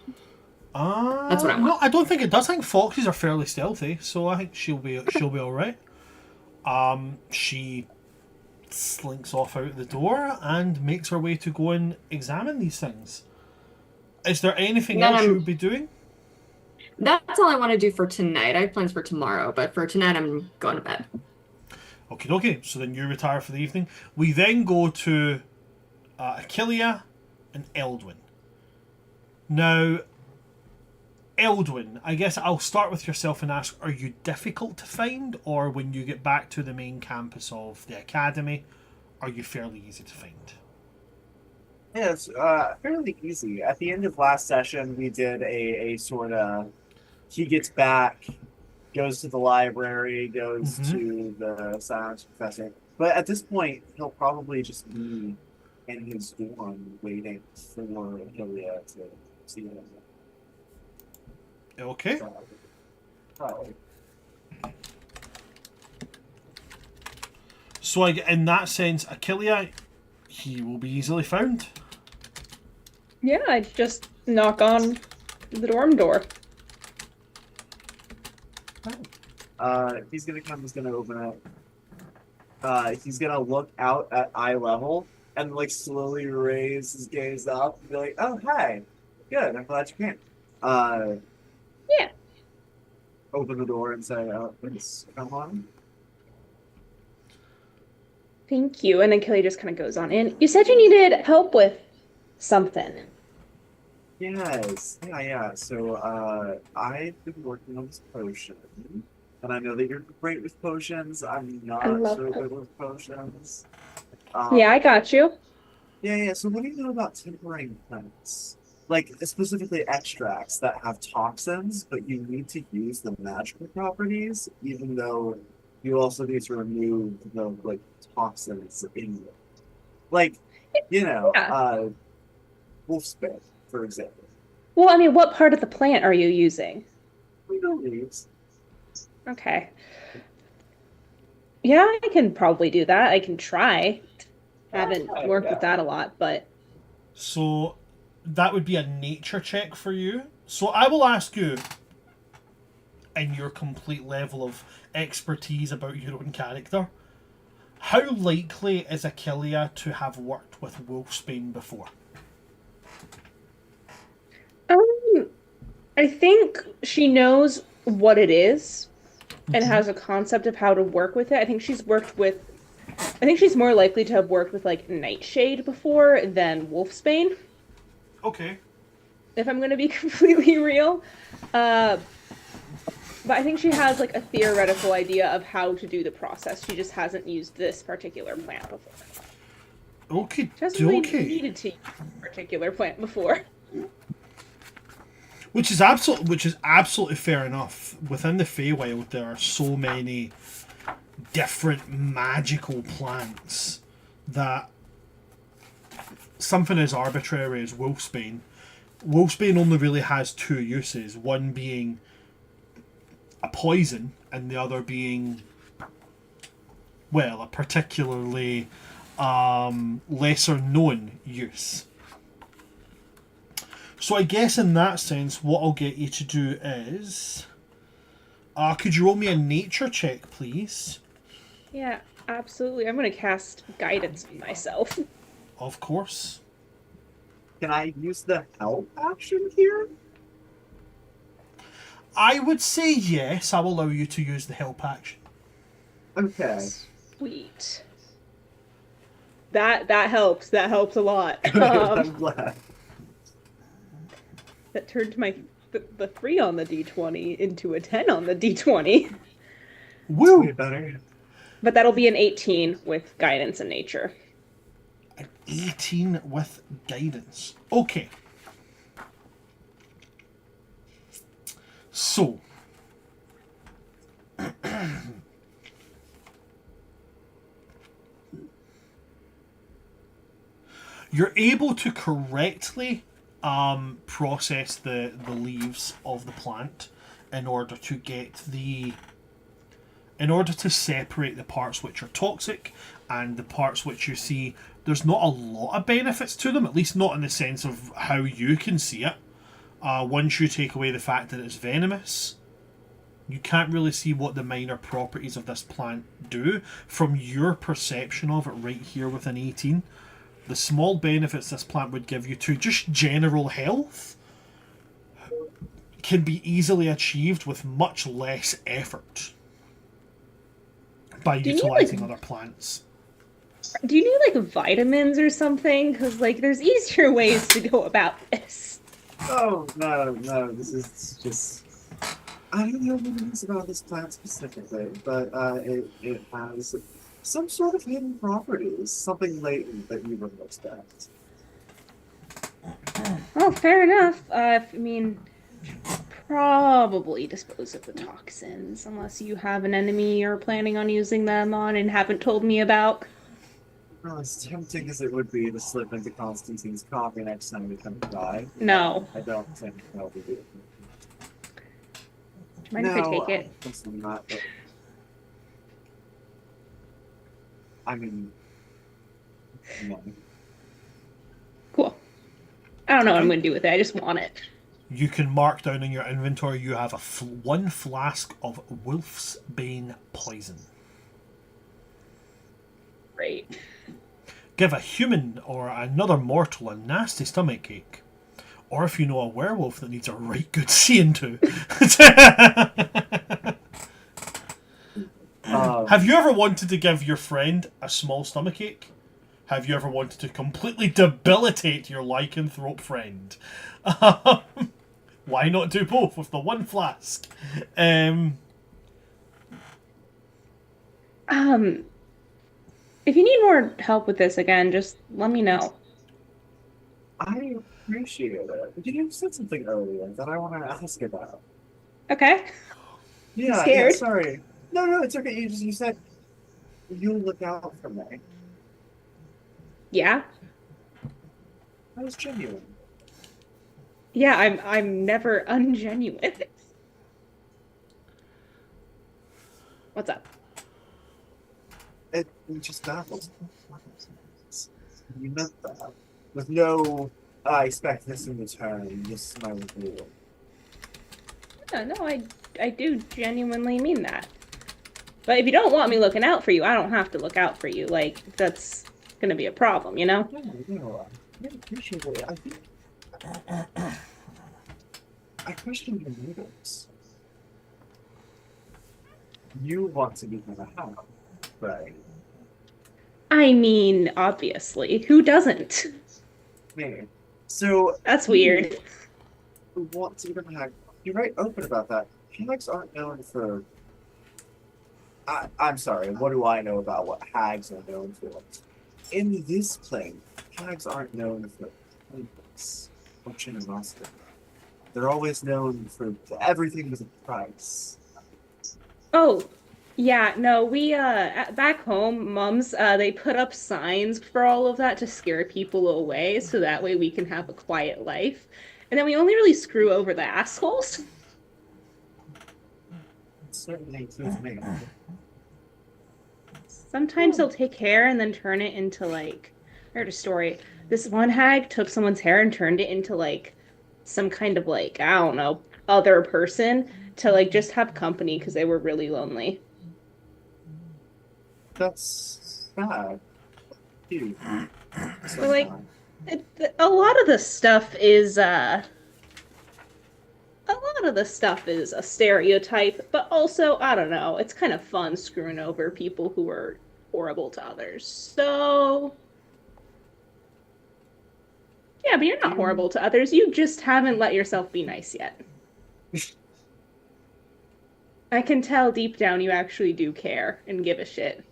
that's what I want. No, I don't think it does. I think foxes are fairly stealthy, so I think she'll be all right. She slinks off out the door and makes her way to go and examine these things. Is there anything else you would be doing? That's all I want to do for tonight. I have plans for tomorrow, but for tonight I'm going to bed. Okay. So then you retire for the evening. We then go to Achillea and Eldwin. Now, Eldwin, I guess I'll start with yourself and ask, are you difficult to find, or when you get back to the main campus of the academy, are you fairly easy to find? Yeah, it's fairly easy. At the end of last session, we did a sort of, he gets back, goes to the library, goes to the science professor. But at this point, he'll probably just be in his dorm waiting for Achillea to see him. Okay. Probably. So in that sense, Achillea, he will be easily found. Yeah, I just knock on the dorm door. He's gonna come, he's gonna open it. He's gonna look out at eye level and like slowly raise his gaze up and be like, "Oh, hi. Good, I'm glad you came." Yeah. Open the door and say, "Please come on." Thank you. And then Kelly just kind of goes on in. You said you needed help with something. Yes. Yeah. So, I've been working on this potion, and I know that you're great with potions. I'm not so good with potions. Yeah, I got you. Yeah. So, what do you know about tempering plants? Like, specifically extracts that have toxins, but you need to use the magical properties, even though you also need to remove the, like, toxins in them. Like, wolf spit, for example. Well, I mean, what part of the plant are you using? We don't leaves. Okay. Yeah, I can probably do that. I can try. Haven't worked Yeah. with that a lot, but So that would be a nature check for you. So I will ask you, in your complete level of expertise about your own character, how likely is Achillea to have worked with Wolfsbane before? I think she knows what it is and Mhm. has a concept of how to work with it. I think she's more likely to have worked with like Nightshade before than Wolfsbane, Okay. if I'm going to be completely real. Uh, but I think she has like a theoretical idea of how to do the process. She just hasn't used this particular plant before. Okay. She hasn't really Okay. needed to use this particular plant before. Which is absolutely fair enough. Within the Feywild, there are so many different magical plants that something as arbitrary as Wolfsbane. Wolfsbane only really has two uses. One being a poison, and the other being, well, a particularly lesser known use. So I guess in that sense, what I'll get you to do is... could you roll me a nature check, please? Yeah, absolutely. I'm going to cast guidance on myself. Of course. Can I use the help action here? I would say yes, I will allow you to use the help action. Okay. Sweet. That helps. That helps a lot. I'm glad. That turned the 3 on the d20 into a 10 on the d20. Woo! Way better. But that'll be an 18 with guidance and nature. An 18 with guidance. Okay. So. You're able to correctly process the leaves of the plant in order to separate the parts which are toxic and the parts which you see there's not a lot of benefits to them, at least not in the sense of how you can see it. Once you take away the fact that it's venomous, you can't really see what the minor properties of this plant do. From your perception of it right here with an 18, the small benefits this plant would give you to just general health can be easily achieved with much less effort by utilizing other plants. Do you need like vitamins or something? Because like there's easier ways to go about this. Oh, no, this is just... I don't know what it is about this plant specifically, but it has some sort of hidden properties, something latent that you wouldn't expect. Oh, fair enough. I mean, probably dispose of the toxins, unless you have an enemy you're planning on using them on and haven't told me about. Well, as tempting as it would be to slip into Constantine's coffee next time we come by. No. I don't think that'll be good. Do you mind if I take it? Obviously not, but... I mean... No. Cool. I don't know what I'm going to do with it. I just want it. You can mark down in your inventory you have one flask of Wolf's Bane poison. Great. Give a human or another mortal a nasty stomach ache. Or if you know a werewolf that needs a right good seeing to. Have you ever wanted to give your friend a small stomach ache? Have you ever wanted to completely debilitate your lycanthrope friend? Why not do both with the one flask? If you need more help with this again, just let me know. I appreciate it. You said something earlier that I want to ask about. Okay. Yeah, Scared? yeah, sorry. No, it's okay. You said you'll look out for me. Yeah? That was genuine. Yeah, I'm never ungenuine. What's up? It just baffles me. You meant that. With no I expect this in return. This is my reward. Yeah, no, I do genuinely mean that. But if you don't want me looking out for you, I don't have to look out for you. Like, that's gonna be a problem, you know? Yeah, I appreciate it. I think I question your motives. You want to become a hound, right? I mean, obviously. Who doesn't? Man. So That's weird. you want to become a hag. You're very open about that. Hags aren't known for I'm sorry, what do I know about what hags are known for? In this plane, hags aren't known for kindness or generosity. They're always known for everything with a price. Oh, yeah, no, we back home, mums, they put up signs for all of that to scare people away so that way we can have a quiet life. And then we only really screw over the assholes. It certainly includes me. Sometimes they'll take hair and then turn it into like I heard a story. This one hag took someone's hair and turned it into like some kind of like, I don't know, other person to like just have company because they were really lonely. That's bad. Dude. But like a lot of the stuff is a stereotype, but also, I don't know, it's kind of fun screwing over people who are horrible to others. So, yeah, but you're not horrible to others. You just haven't let yourself be nice yet. I can tell deep down you actually do care and give a shit.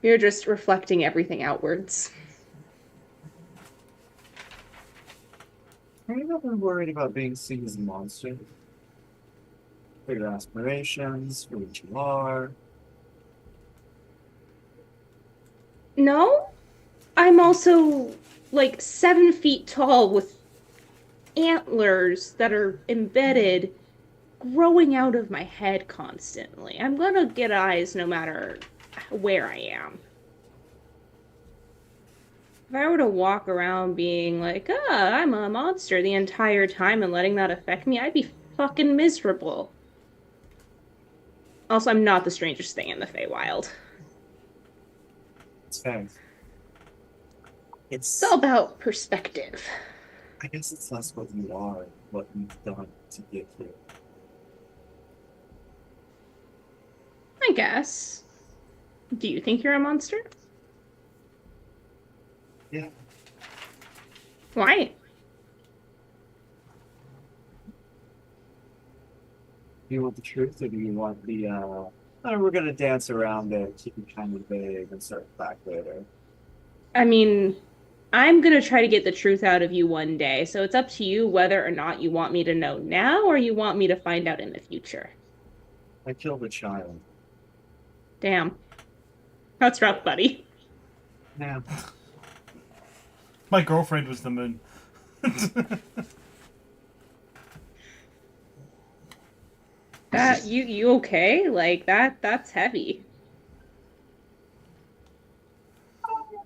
You're just reflecting everything outwards. Are you ever worried about being seen as a monster? For your aspirations, for what you are? No, I'm also like 7 feet tall with antlers that are embedded, growing out of my head constantly. I'm gonna get eyes no matter where I am. If I were to walk around being like, I'm a monster the entire time and letting that affect me, I'd be fucking miserable. Also, I'm not the strangest thing in the Feywild. It's fair. It's all about perspective. I guess it's less what you are, what you've done to get here. I guess. Do you think you're a monster? Yeah. Why? Do you want the truth, or do you want the, we're gonna dance around it, keep it kind of vague, and circle back later? I mean, I'm gonna try to get the truth out of you one day, so it's up to you whether or not you want me to know now or you want me to find out in the future. I killed a child. Damn. That's rough, buddy. Yeah. My girlfriend was the moon. That you okay? Like that's heavy.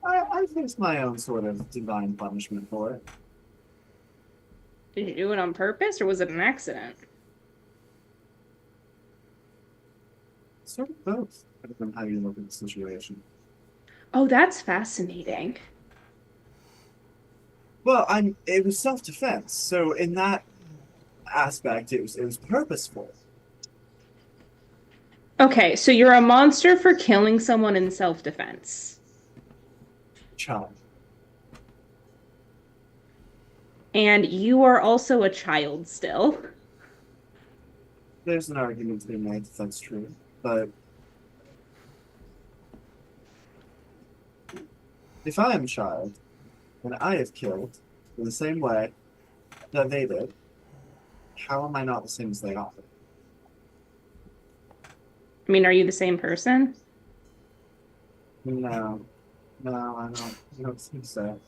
I faced my own sort of divine punishment for it. Did you do it on purpose or was it an accident? Sort of both, depending on how you look at the situation. Oh, that's fascinating. Well, it was self-defense, so in that aspect, it was purposeful. Okay, so you're a monster for killing someone in self-defense. Child. And you are also a child still. There's an argument to be made if that's true, but if I am a child, and I have killed in the same way that they did, how am I not the same as they are? I mean, are you the same person? No, I don't think so.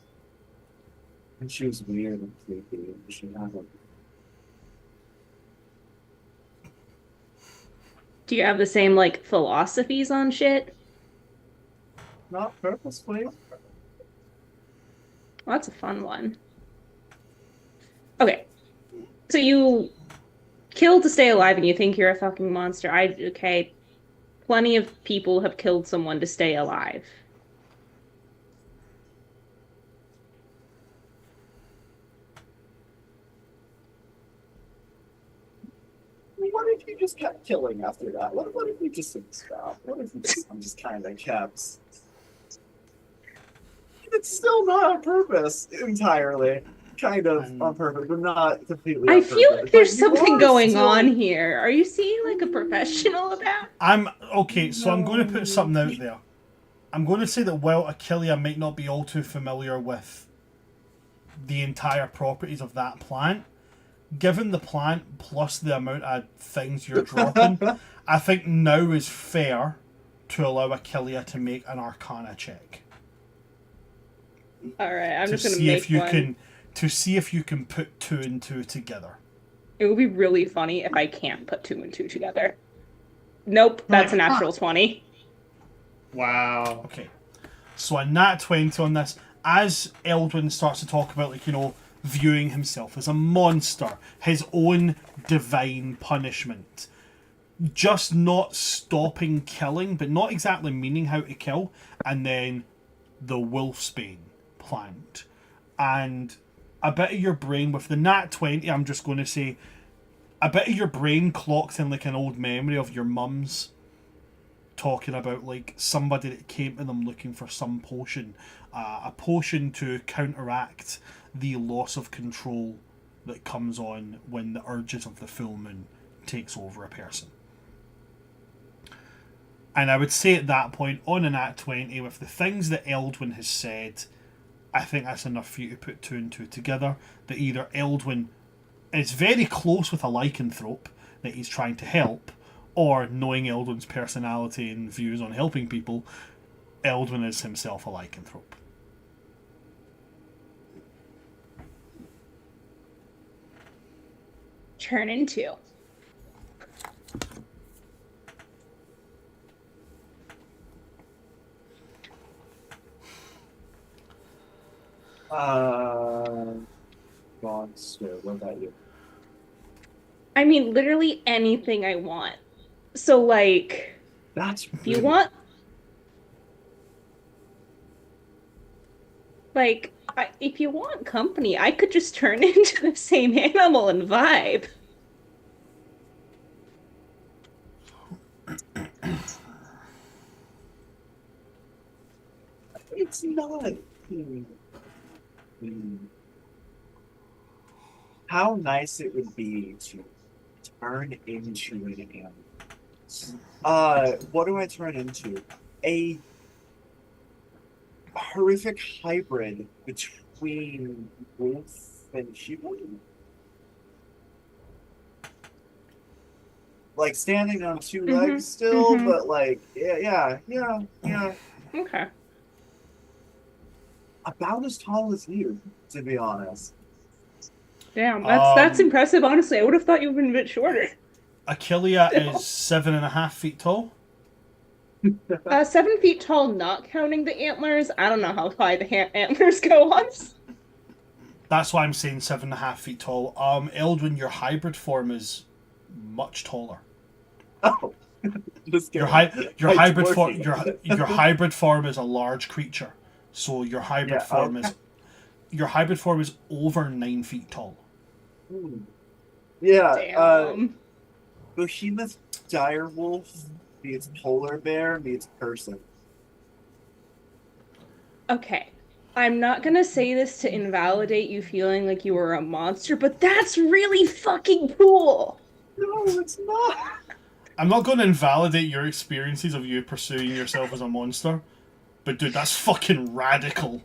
And she was weird and creepy, and she had a Do you have the same like philosophies on shit? not purposefully. Well, that's a fun one. Okay. So you kill to stay alive and you think you're a fucking monster. Okay. Plenty of people have killed someone to stay alive. What if you just kept killing after that? What if you just didn't stop? What if you just kind of kept? It's still not on purpose entirely. Kind of on purpose, but not completely on I purpose. feel like there's But you something are going still- on here. Are you seeing like a professional about? I'm going to put something out there. I'm going to say that while Achillea might not be all too familiar with the entire properties of that plant, given the plant plus the amount of things you're dropping, I think now is fair to allow Achillea to make an Arcana check. All right, I'm to just gonna see make if you one. can to see if you can put 2 and 2 together. It would be really funny if I can't put 2 and 2 together. Nope, that's a natural 20. Wow. Okay. So a nat 20 on this. As Eldwin starts to talk about, viewing himself as a monster, his own divine punishment, just not stopping killing, but not exactly meaning how to kill, and then the wolfsbane plant. And a bit of your brain, with the nat 20, I'm just going to say, a bit of your brain clocks in like an old memory of your mum's talking about somebody that came to them looking for some potion, a potion to counteract the loss of control that comes on when the urges of the full moon takes over a person. And I would say at that point, on an nat 20, with the things that Eldwin has said, I think that's enough for you to put 2 and 2 together, that either Eldwin is very close with a lycanthrope that he's trying to help, or, knowing Eldwin's personality and views on helping people, Eldwin is himself a lycanthrope. Turn into. Monster. What about you? I mean, literally anything I want. So, That's if you want, if you want company, I could just turn into the same animal and vibe. It's not. How nice it would be to turn into an animal. What do I turn into? A horrific hybrid between wolf and human? Like standing on 2 legs still, but yeah. Okay. About as tall as you, to be honest. Damn, that's impressive. Honestly, I would have thought you would have been a bit shorter. Achillea is 7.5 feet tall. 7 feet tall, not counting the antlers. I don't know how high the antlers go on. That's why I'm saying 7.5 feet tall. Eldwin, your hybrid form is much taller. Oh, just Your kidding. your hybrid form is a large creature, so your hybrid form is over 9 feet tall. Yeah. Damn. Behemoth direwolf meets polar bear meets person. Okay. I'm not gonna say this to invalidate you feeling like you were a monster, but that's really fucking cool. No, it's not. I'm not going to invalidate your experiences of you pursuing yourself as a monster, but dude, that's fucking radical.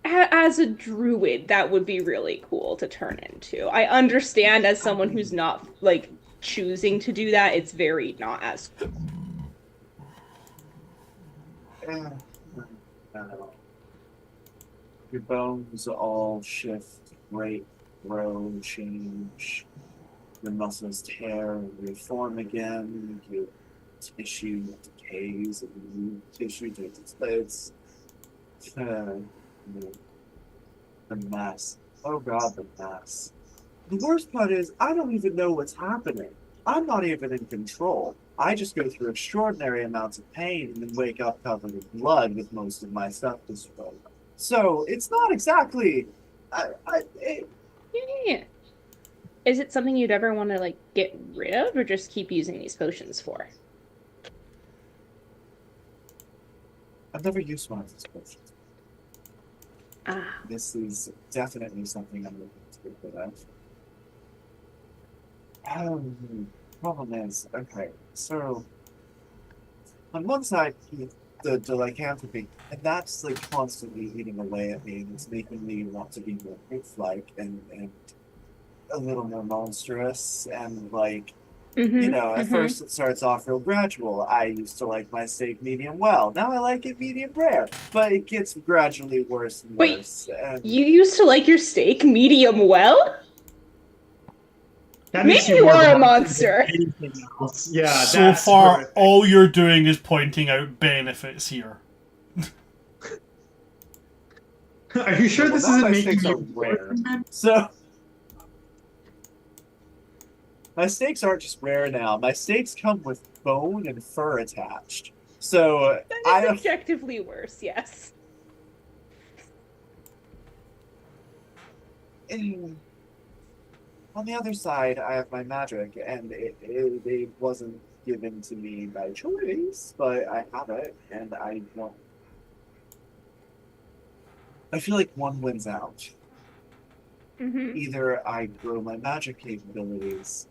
As a druid, that would be really cool to turn into. I understand as someone who's not, choosing to do that, it's very not as cool. Your bones all shift, break, grow, change. your muscles tear and reform again. Your tissue decays and new tissue takes its place. The mess. Oh god, the mess. The worst part is, I don't even know what's happening. I'm not even in control. I just go through extraordinary amounts of pain and then wake up covered in blood with most of my stuff destroyed. So, it's not exactly... Yeah. Is it something you'd ever want to, like, get rid of, or just keep using these potions for? I've never used one of these potions. Ah. This is definitely something I'm looking to get rid of. Problem is, okay, so on one side, the lycanthropy, and that's like constantly eating away at me, and it's making me want to be more wolf-like and a little more monstrous, and like, you know, at first it starts off real gradual. I used to like my steak medium well. Now I like it medium rare, but it gets gradually worse and worse. Wait, you used to like your steak medium well? That Maybe makes you more are of a monster. than anything else. Yeah, So that's far, horrific. all you're doing is pointing out benefits here. Are you sure Well, this now isn't my making steaks are you rare. So my steaks aren't just rare now. My steaks come with bone and fur attached. So That is objectively worse, yes. On the other side, I have my magic, and it wasn't given to me by choice, but I have it, and I want. I feel like one wins out. Either I grow my magic capabilities,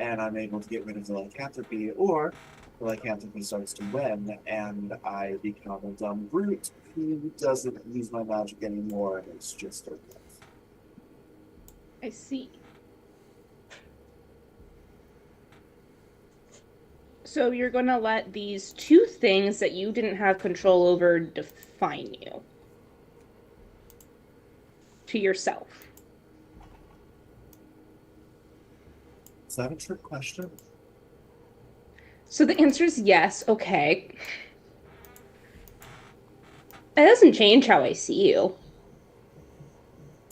and I'm able to get rid of the lycanthropy, or the lycanthropy starts to win, and I become a dumb brute who doesn't use my magic anymore, and it's just okay. I see. So you're going to let these two things that you didn't have control over define you to yourself. Is that a trick question? So the answer is yes. Okay. That doesn't change how I see you.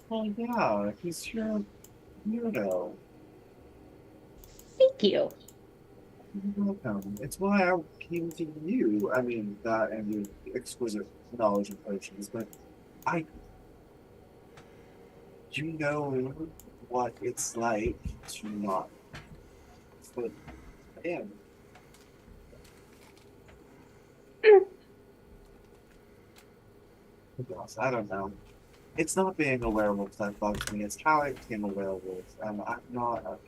Well, yeah, because you're a weirdo. Thank you. You're welcome. It's why I came to you. I mean, that and your exquisite knowledge of potions, but you know what it's like to not fit in. I don't know. It's not being a werewolf that bugs me. It's how I became a werewolf, and I'm not.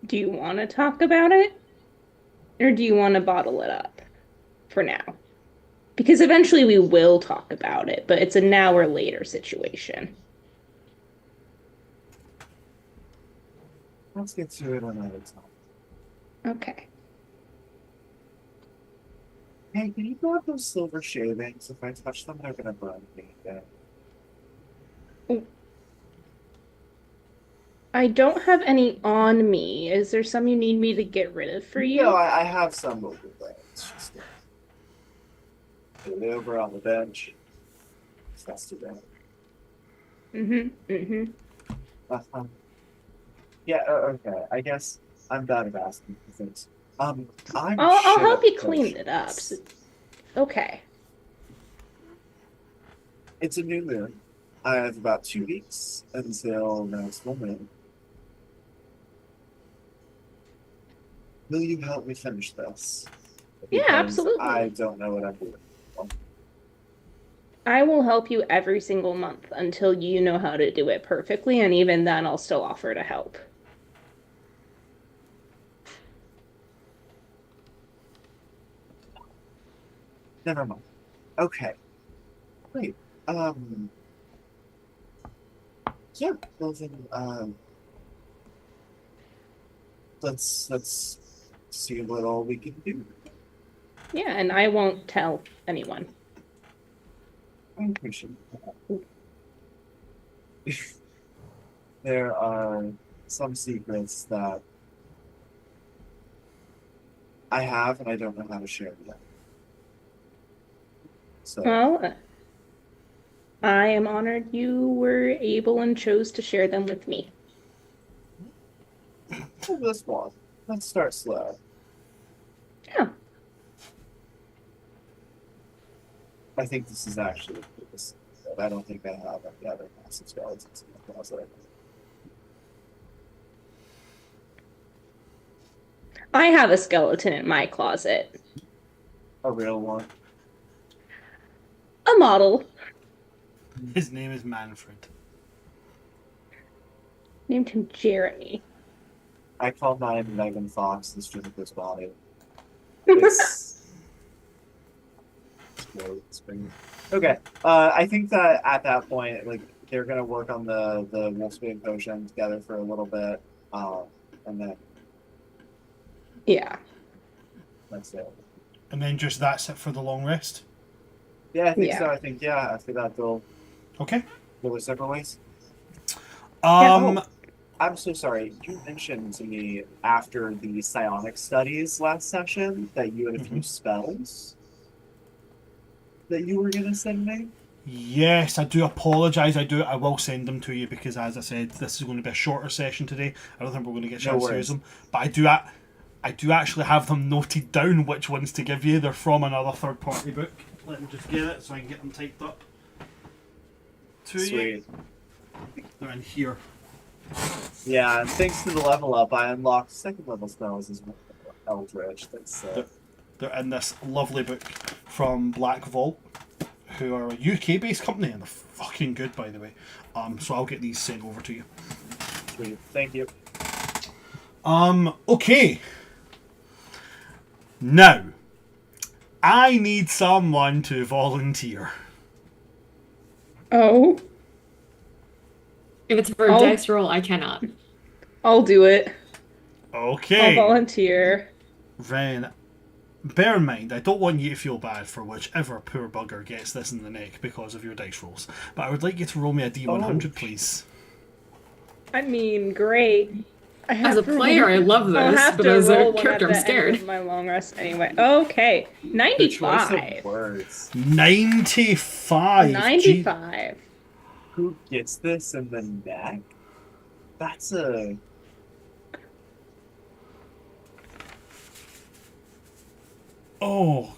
Do you want to talk about it? Or do you want to bottle it up for now? Because eventually we will talk about it, but it's a now or later situation. Let's get to it another time. Okay. Hey, can you grab those silver shavings? If I touch them, they're gonna burn me. I don't have any on me. Is there some you need me to get rid of for you? No, I have some over there. It's just put it over on the bench. That's too bad. Yeah. Okay. I guess I'm bad at asking for things. I'll help you clean it up. Okay. It's a new moon. I have about 2 weeks until next full moon. Will you help me finish this? Yeah, Because absolutely. I don't know what I'm doing. I will help you every single month until you know how to do it perfectly, and even then I'll still offer to help. Never mind. Okay. Great. Yeah, well then, let's see what all we can do. Yeah, and I won't tell anyone. I appreciate that. There are some secrets that I have and I don't know how to share yet. So Well, I am honored you were able and chose to share them with me. this one. Let's start slow. Yeah. I think this is actually this. I don't think I have any other massive skeletons in the closet. I have a skeleton in my closet. A real one. A model. His name is Manfred. Named him Jeremy. I call mine Megan Fox the Juniper's body. It's spring. Okay. I think that at that point, like they're gonna work on the Wolfsbane potion together for a little bit, and then Yeah. that's it. And then just that's it for the long rest. Yeah, I think Yeah. so. I think after that they'll Okay. go their separate ways. Um. I'm so sorry. You mentioned to me after the psionic studies last session that you had a few spells that you were gonna send me. Yes, I do apologise. I will send them to you because, as I said, this is going to be a shorter session today. I don't think we're going to get a No chance to worries. use them. But I do actually have them noted down which ones to give you. They're from another third-party book. Let me just get it so I can get them typed up to you. Sweet. They're in here. Yeah, and thanks to the level up, I unlocked second level spells as well. Eldritch. That's They're in this lovely book from Black Vault, who are a UK-based company, and they're fucking good, by the way. So I'll get these sent over to you. sweet. Thank you. Okay. Now, I need someone to volunteer. Oh, If it's for a Oh. dice roll, I cannot. I'll do it. I'll Okay. volunteer. Ren, bear in mind, I don't want you to feel bad for whichever poor bugger gets this in the neck because of your dice rolls. But I would like you to roll me a D100, please. I mean, great. I have As a to player, I love I'll this, have but to as a roll one character, at I'm the end scared. of my long rest anyway. Okay, The choice 95. of words. 95. 95. Who gets this in the neck? That's a. Oh.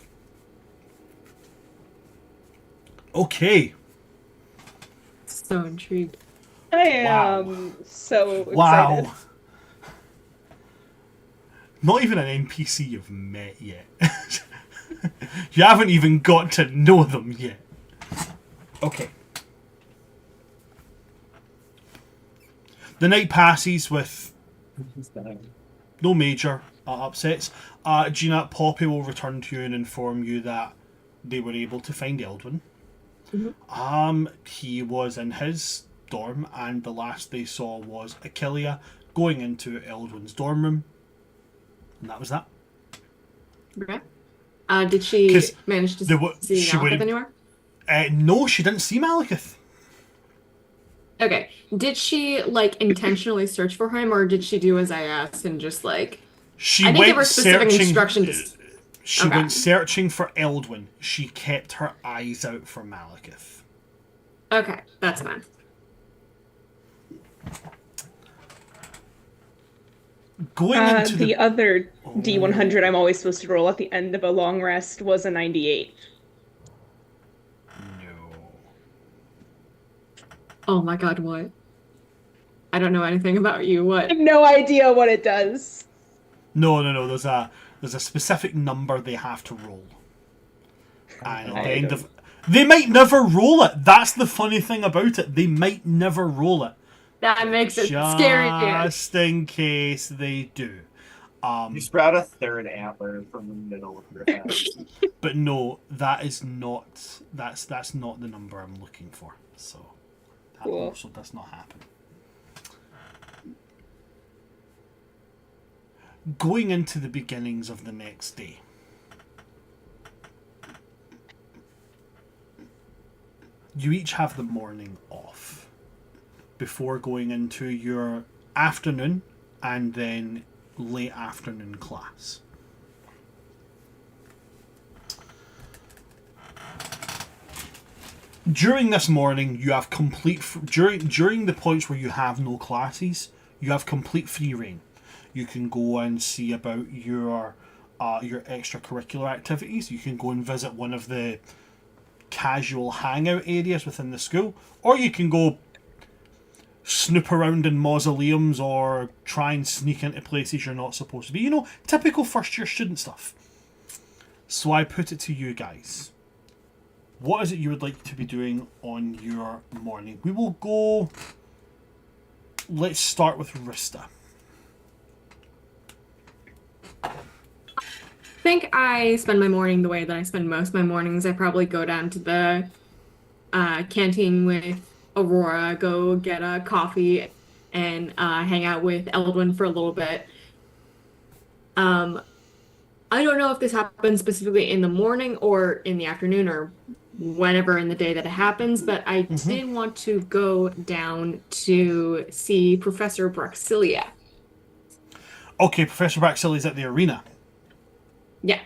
Okay. So intrigued. I am Wow. so excited. Wow. Not even an NPC you've met yet. You haven't even got to know them yet. Okay. The night passes with no major upsets. Gina, Poppy will return to you and inform you that they were able to find Eldwin. He was in his dorm, and the last they saw was Achillea going into Eldwin's dorm room. And that was that. Okay. Did she 'Cause manage to they were- see she Malekith would've- anywhere? No, she didn't see Malekith. Okay. Did she like intentionally search for him, or did she do as I asked and just like? She I didn't went give her specific searching. instruction to. She Okay. went searching for Eldwin. She kept her eyes out for Malekith. Okay, that's fine. Going into The other Oh. D100 I'm always supposed to roll at the end of a long rest was a 98. No. Oh my god, what? I don't know anything about you. I What? have no idea what it does. No. There's a specific number they have to roll. And at the end of they might never roll it. That's the funny thing about it. They might never roll it. That makes it scary. Just in case they do. You sprout a third antler from the middle of your head. But no, that is not that's not the number I'm looking for. So that Cool. also does not happen. Going into the beginnings of the next day. you each have the morning off before going into your afternoon and then late afternoon class. During this morning, you have during the points where you have no classes, you have complete free reign. You can go and see about your extracurricular activities. You can go and visit one of the casual hangout areas within the school, or you can go snoop around in mausoleums or try and sneak into places you're not supposed to be. You know, typical first year student stuff. So I put it to you guys. What is it you would like to be doing on your morning? We will go... Let's start with Rista. I think I spend my morning the way that I spend most of my mornings. I probably go down to the canteen with Aurora, go get a coffee, and hang out with Eldwin for a little bit. I don't know if this happens specifically in the morning or in the afternoon or whenever in the day that it happens, but I did want to go down to see Professor Achillea. Okay, Professor Achillea's at the arena. Yeah.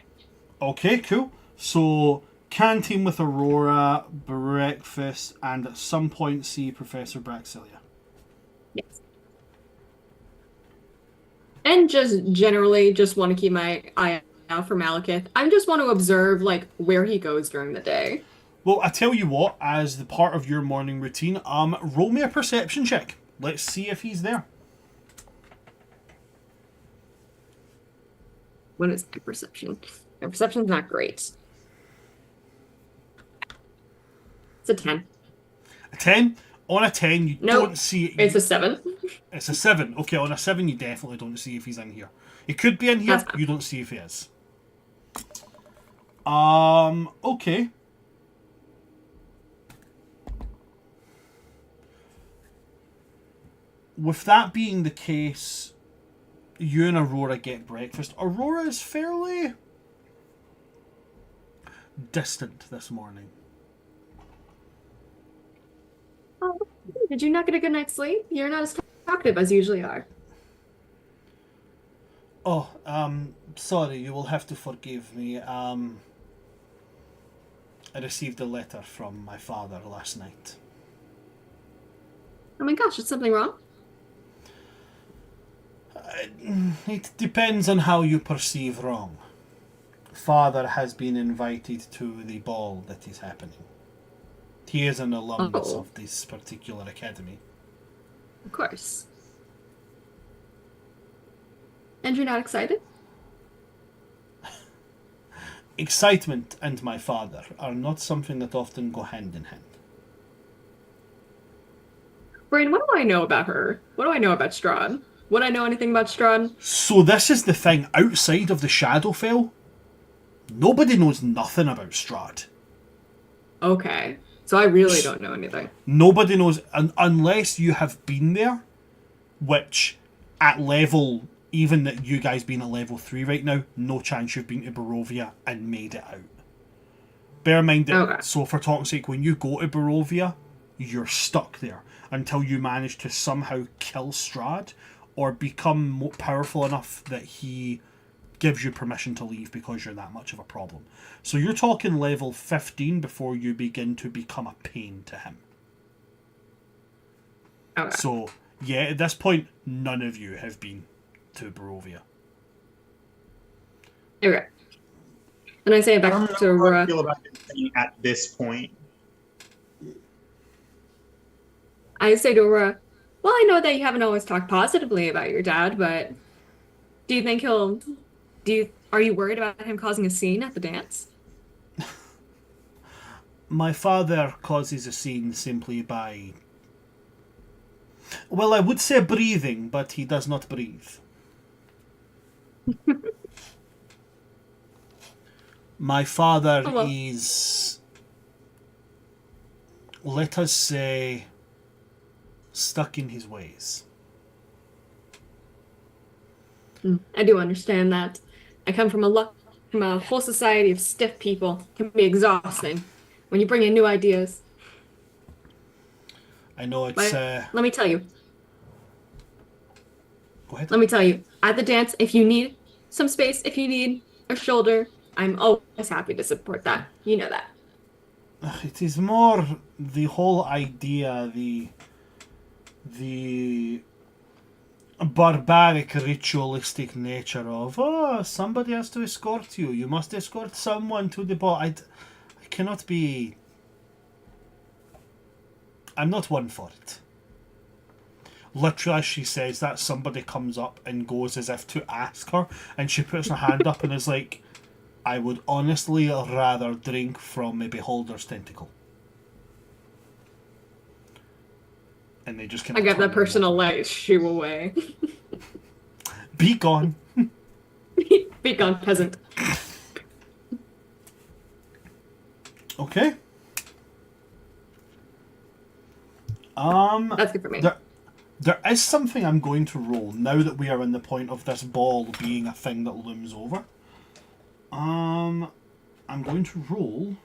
Okay, cool. So, canteen with Aurora, breakfast, and at some point see Professor Achillea. Yes. And just generally just want to keep my eye out for Malekith. I just want to observe like where he goes during the day. Well, I tell you what, as the part of your morning routine, roll me a perception check. Let's see if he's there. What is my perception? My perception's not great. It's a 10. A 10? On a 10, you don't see it. It's a 7. It's a 7. Okay, on a 7, you definitely don't see if he's in here. He could be in here, you don't see if he is. Okay. With that being the case, you and Aurora get breakfast. Aurora is fairly distant this morning. Oh, did you not get a good night's sleep? You're not as talkative as you usually are. Oh, sorry, you will have to forgive me. I received a letter from my father last night. Oh my gosh, is something wrong? It depends on how you perceive wrong. Father has been invited to the ball that is happening. He is an alumnus of this particular academy. Of course. And you're not excited? Excitement and my father are not something that often go hand in hand. Brain, what do I know about her? What do I know about Strahd? Would I know anything about Strahd? So this is the thing, outside of the Shadowfell, nobody knows nothing about Strahd. Okay. So I really don't know anything. Nobody knows, unless you have been there, which at level, even that you guys being at level 3 right now, no chance you've been to Barovia and made it out. Bear in mind that, so for talk's sake, when you go to Barovia, you're stuck there until you manage to somehow kill Strahd or become more powerful enough that he gives you permission to leave because you're that much of a problem. So you're talking level 15 before you begin to become a pain to him. Okay. So, yeah, at this point, none of you have been to Barovia. Okay. And I say it back to Aurora. I feel about it at this point. I say to Aurora, well, I know that you haven't always talked positively about your dad, but do you think are you worried about him causing a scene at the dance? My father causes a scene simply by... Well, I would say breathing, but he does not breathe. My father is... Let us say... stuck in his ways. I do understand that. I come from a whole society of stiff people. It can be exhausting when you bring in new ideas. I know it's. But let me tell you. Go ahead. Let me tell you. At the dance, if you need some space, if you need a shoulder, I'm always happy to support that. You know that. It is more the whole idea, the barbaric ritualistic nature of, somebody has to escort you. You must escort someone to the ball. I cannot be. I'm not one for it. Literally, as she says that, somebody comes up and goes as if to ask her, and she puts her hand up and is like, I would honestly rather drink from a beholder's tentacle. And they just kind I of got that person a light shoo away. Be gone. Be gone, peasant. Okay. That's good for me. There is something I'm going to roll now that we are in the point of this ball being a thing that looms over. I'm going to roll.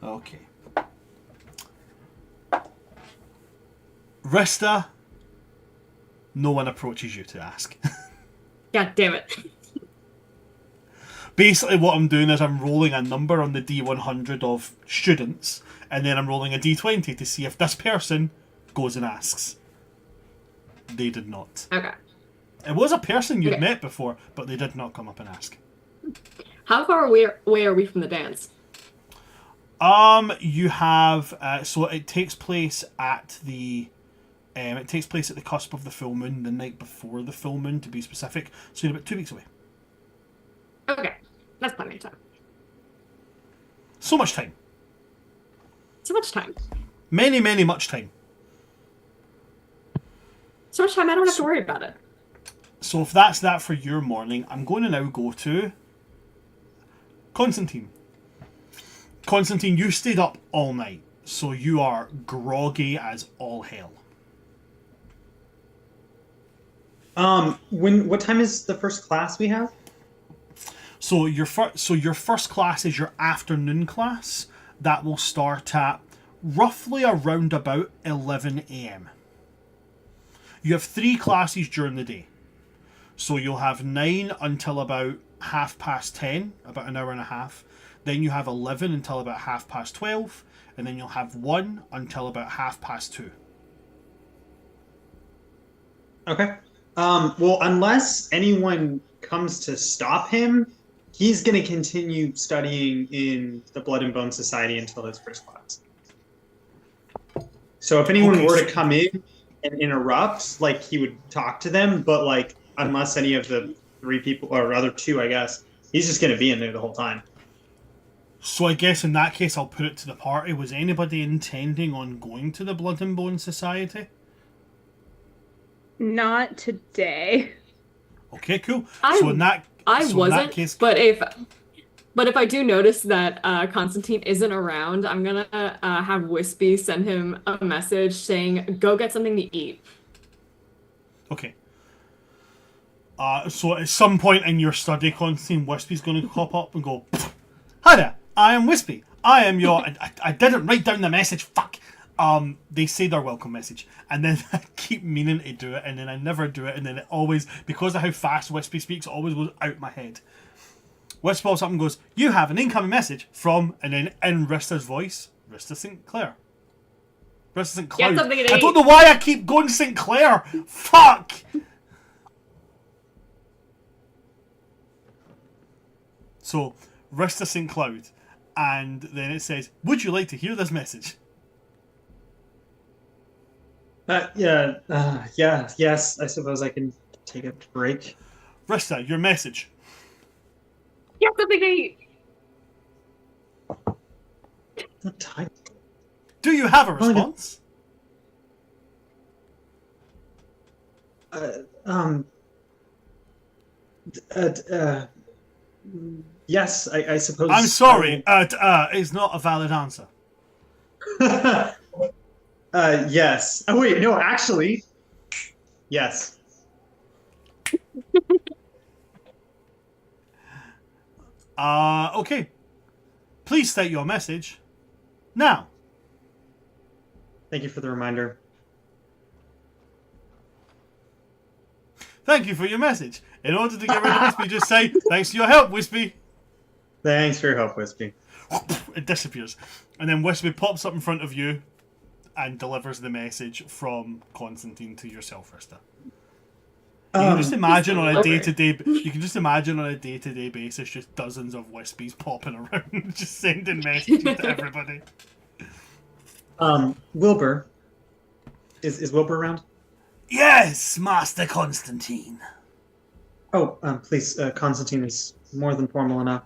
Okay. Rista, no one approaches you to ask. God damn it. Basically what I'm doing is I'm rolling a number on the D100 of students, and then I'm rolling a D20 to see if this person goes and asks. They did not. Okay. It was a person you'd Okay. met before, but they did not come up and ask. How far away are we from the dance? You have so it takes place at the cusp of the full moon, the night before the full moon, to be specific. So you're about 2 weeks away. Okay. That's plenty of time. So much time. So much time. Many much time. So much time I don't have to worry about it. So if that's that for your morning, I'm going to now go to Constantine. Constantine, you stayed up all night, so you are groggy as all hell. What time is the first class we have? So your first class is your afternoon class. That will start at roughly around about 11 a.m. You have 3 classes during the day. So you'll have 9 until about 10:30, about an hour and a half. Then you have 11 until about 12:30, and then you'll have 1 until about 2:30. Okay. Well, unless anyone comes to stop him, he's going to continue studying in the Blood and Bone Society until his first class. So if anyone were to come in and interrupt, like, he would talk to them, but, like, unless any of the 3 people, or other 2, I guess, he's just going to be in there the whole time. So I guess in that case, I'll put it to the party. Was anybody intending on going to the Blood and Bone Society? Not today. Okay, cool. I wasn't, case, but if I do notice that Constantine isn't around, I'm gonna have Wispy send him a message saying, "Go get something to eat." okay. So at some point in your study, Constantine, Wispy's going to pop up and go, "Hi there, I am Wispy. I am your..." I didn't write down the message, fuck. They say their welcome message, and then I keep meaning to do it, and then I never do it, and then it always, because of how fast Wispy speaks, it always goes out my head. Wispy pops up and goes, "You have an incoming message from," and then in Rista's voice, Rista St. Clair. Rista St. Cloud. Get something to I eat. don't know why I keep going St. Clair. Fuck! So, Rista St. Cloud, and then it says, "Would you like to hear this message?" Yes, I suppose I can take a break. Rista, your message. Get something to eat. What time? Do you have a response? Yes, I suppose. I'm sorry, is not a valid answer. Yes. Oh wait, no, actually, yes. Okay. Please state your message. Now. Thank you for the reminder. Thank you for your message. In order to get rid of Wispy, just say, thanks for your help, Wispy. Thanks for your help, Wispy. It disappears. And then Wispy pops up in front of you and delivers the message from Constantine to yourself, Rista. You can just imagine on a day-to-day. You can just imagine on a day-to-day basis, just dozens of Wispies popping around, just sending messages to everybody. Wilbur, is Wilbur around? Yes, Master Constantine. Oh, please, Constantine is more than formal enough.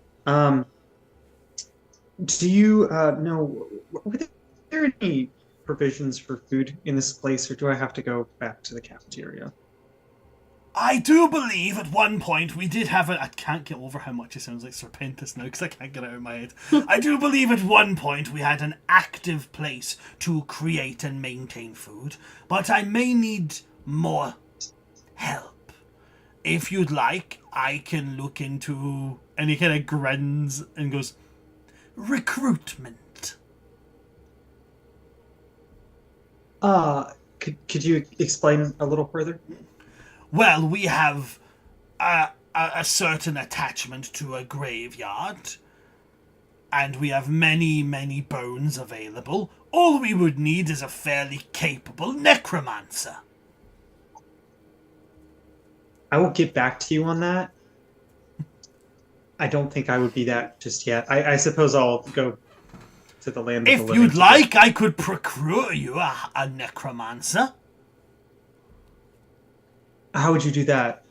Do you know, were there any provisions for food in this place, or do I have to go back to the cafeteria? I do believe at one point we did have I can't get over how much it sounds like Serpentis now because I can't get it out of my head. I do believe at one point we had an active place to create and maintain food, but I may need more help. If you'd like, I can look into... And he kind of grins and goes, recruitment. Could you explain a little further? Well, we have a certain attachment to a graveyard, and we have many, many bones available. All we would need is a fairly capable necromancer. I will get back to you on that. I don't think I would be that just yet. I suppose I'll go to the land of the If living. you'd like, I could procure you a necromancer. How would you do that?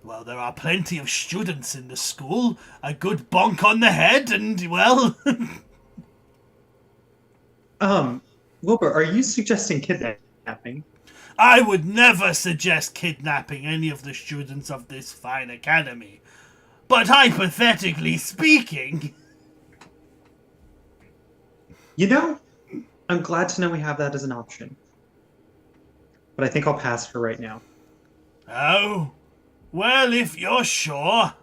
Well, there are plenty of students in the school. A good bonk on the head and, well... Wilbur, are you suggesting kidnapping? I would never suggest kidnapping any of the students of this fine academy. But hypothetically speaking... You know, I'm glad to know we have that as an option. But I think I'll pass for right now. Oh, well, if you're sure.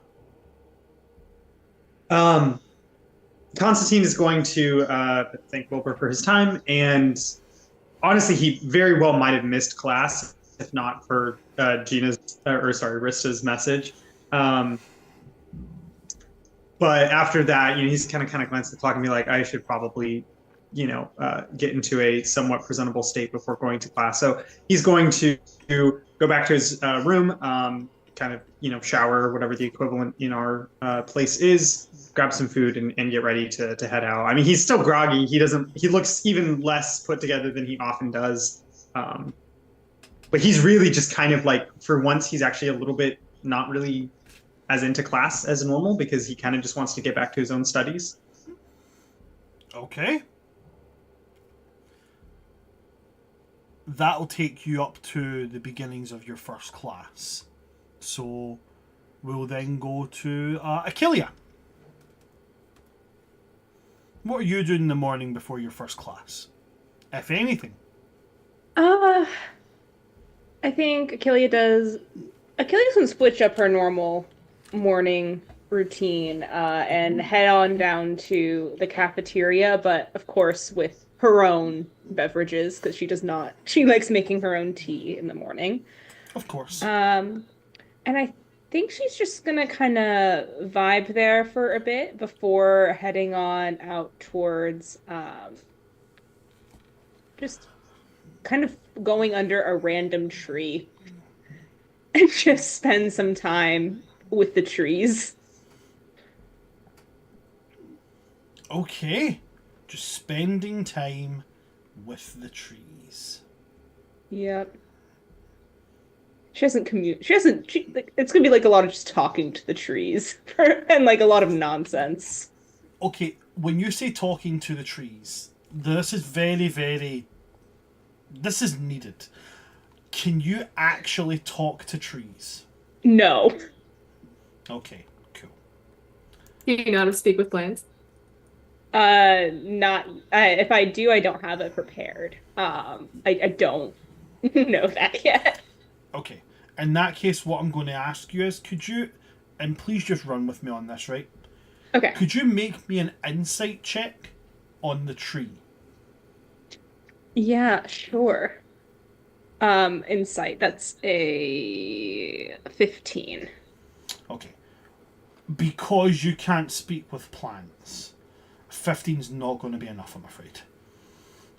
Constantine is going to thank Wilbur for his time, and honestly, he very well might have missed class if not for Rista's message. But after that, he's kind of glance at the clock and be like, I should probably, get into a somewhat presentable state before going to class. So he's going to go back to his room, shower, whatever the equivalent in our place is, grab some food and get ready to head out. I mean, he's still groggy. He looks even less put together than he often does. But he's really just for once, he's actually a little bit not really as into class as normal because he kind of just wants to get back to his own studies. Okay. That'll take you up to the beginnings of your first class. So we'll then go to Achillea. What are you doing in the morning before your first class? If anything. I think Achillea's gonna switch up her normal morning routine and head on down to the cafeteria, but of course with her own beverages because she likes making her own tea in the morning. Of course. And I think she's just gonna kind of vibe there for a bit before heading on out towards just kind of going under a random tree and just spend some time with the trees. Okay. Just spending time with the trees. Yep. It's gonna be like a lot of just talking to the trees and like a lot of nonsense. Okay, when you say talking to the trees, this is very, very... This is needed. Can you actually talk to trees? No. Okay, cool. Do you know how to speak with plants? If I do, I don't have it prepared. I don't know that yet. Okay. In that case, what I'm going to ask you is, could you, and please just run with me on this, right? Okay. Could you make me an insight check on the tree? Yeah, sure. Insight, that's a 15. Okay. Because you can't speak with plants, 15's not going to be enough, I'm afraid.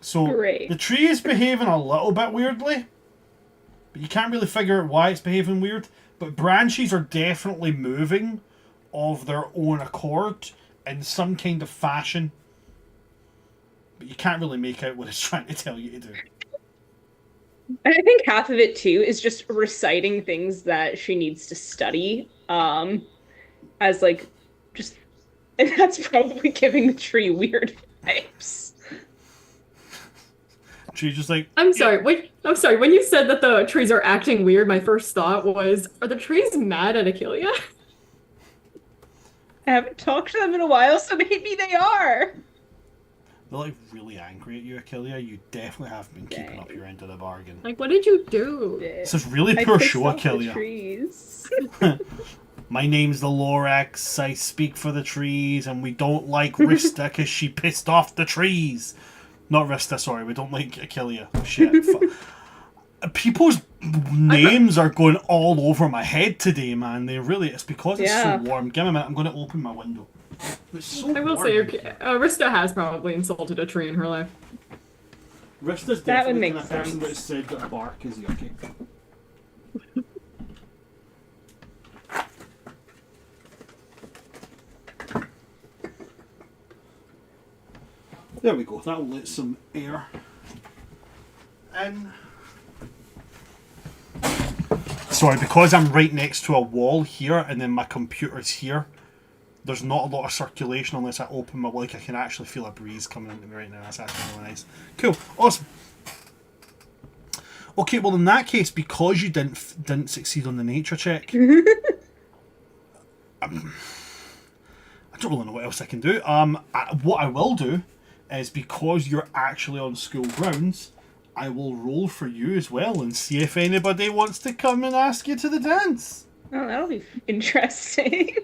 So, Great. the tree is behaving a little bit weirdly, but you can't really figure out why it's behaving weird. But branches are definitely moving of their own accord in some kind of fashion. But you can't really make out what it's trying to tell you to do. And I think half of it too is just reciting things that she needs to study, as like just, and that's probably giving the tree weird vibes. Tree's just like, I'm sorry. When you said that the trees are acting weird, my first thought was, are the trees mad at Achillea? I haven't talked to them in a while, so maybe they are. they're like really angry at you, Achillea. You definitely have been keeping up your end of the bargain. Like, what did you do? This is really I poor pissed show, off the Achillea. trees. My name's the Lorax, I speak for the trees, and we don't like Rista because she pissed off the trees. Not Rista, sorry, we don't like Achillea. Shit. People's names are going all over my head today, man. It's because it's so warm. Give me a minute, I'm going to open my window. It's so I will warm. say, Rista has probably insulted a tree in her life. Rista's That would definitely make the person sense. that said that bark is yucky. There we go, that'll let some air in. Sorry, because I'm right next to a wall here and then my computer's here, there's not a lot of circulation unless I open my, like I can actually feel a breeze coming into me right now. That's actually really nice. Cool, awesome. Okay, well in that case, because you didn't succeed on the nature check, I don't really know what else I can do. What I will do is, because you're actually on school grounds, I will roll for you as well and see if anybody wants to come and ask you to the dance. Oh, that'll be interesting.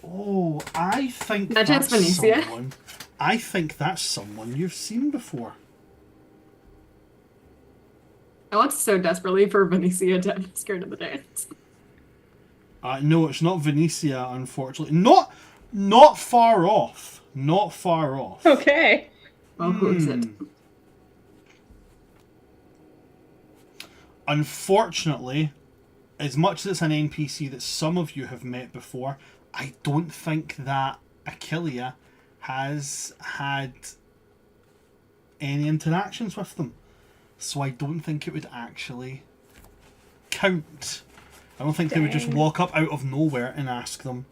Oh, I think That that's is Venetia. someone. I think that's someone you've seen before. I want so desperately for Venetia to ask her to the dance. No, it's not Venetia, unfortunately. Not far off. Not far off. Okay. Well, who is it? Unfortunately, as much as it's an NPC that some of you have met before, I don't think that Achillea has had any interactions with them. So I don't think it would actually count. I don't think they would just walk up out of nowhere and ask them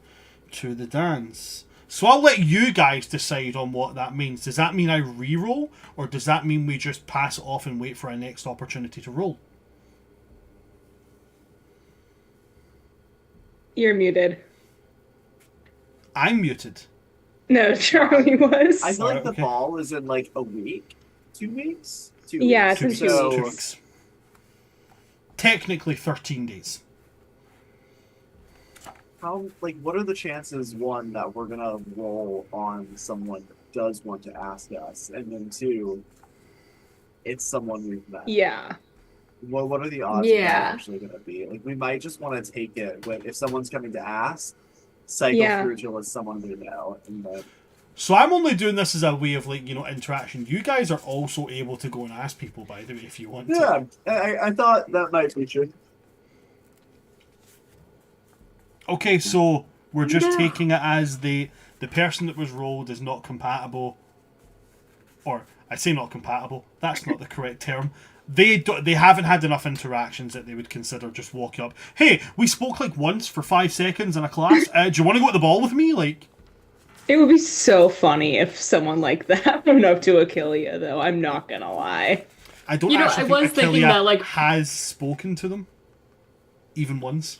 to the dance. So I'll let you guys decide on what that means. Does that mean I re-roll, or does that mean we just pass it off and wait for a next opportunity to roll? You're muted. I'm muted. No, Charlie was. I feel like Alright, the okay. ball is in like a week, 2 weeks. 2 Yeah, weeks. it's in 2 So, weeks. 2 weeks. Technically 13 days. how like what are the chances, one, that we're gonna roll on someone that does want to ask us, and then two, it's someone we've met. Yeah. What are the odds of Yeah. that actually gonna be? Like, we might just want to take it when, if someone's coming to ask, cycle Yeah. through till it's someone we know, and then So I'm only doing this as a way of, like, interaction. You guys are also able to go and ask people, by the way, if you want to. yeah, I thought that might be true. Okay, so we're just Yeah. taking it as the person that was rolled is not compatible. Or, I say not compatible. That's not the correct term. They haven't had enough interactions that they would consider just walking up. Hey, we spoke like once for 5 seconds in a class. Do you want to go at the ball with me? Like, It would be so funny if someone like that went up to Achillea, though. I'm not gonna lie. I don't You know, actually I think was thinking Achillea that, like- has spoken to them, even once.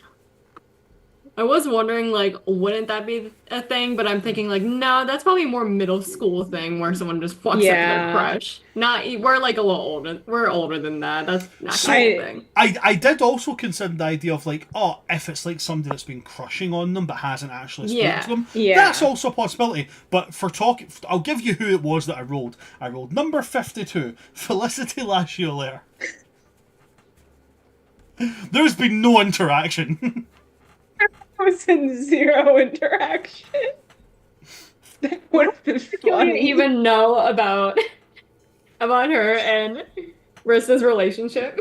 I was wondering, like, wouldn't that be a thing? But I'm thinking, like, no, that's probably a more middle school thing where someone just walks up to their Yeah. crush. Not, we're like a little older. We're older than that. That's not So- kind of a thing. I did also consider the idea of like, oh, if it's like somebody that's been crushing on them but hasn't actually spoken Yeah. to them, Yeah. that's also a possibility. But for talking, I'll give you who it was that I rolled. I rolled number 52, Felicity Lachioler. There's been no interaction. I was in 0 interaction. That would have been You didn't funny. even know about her and Rista's relationship.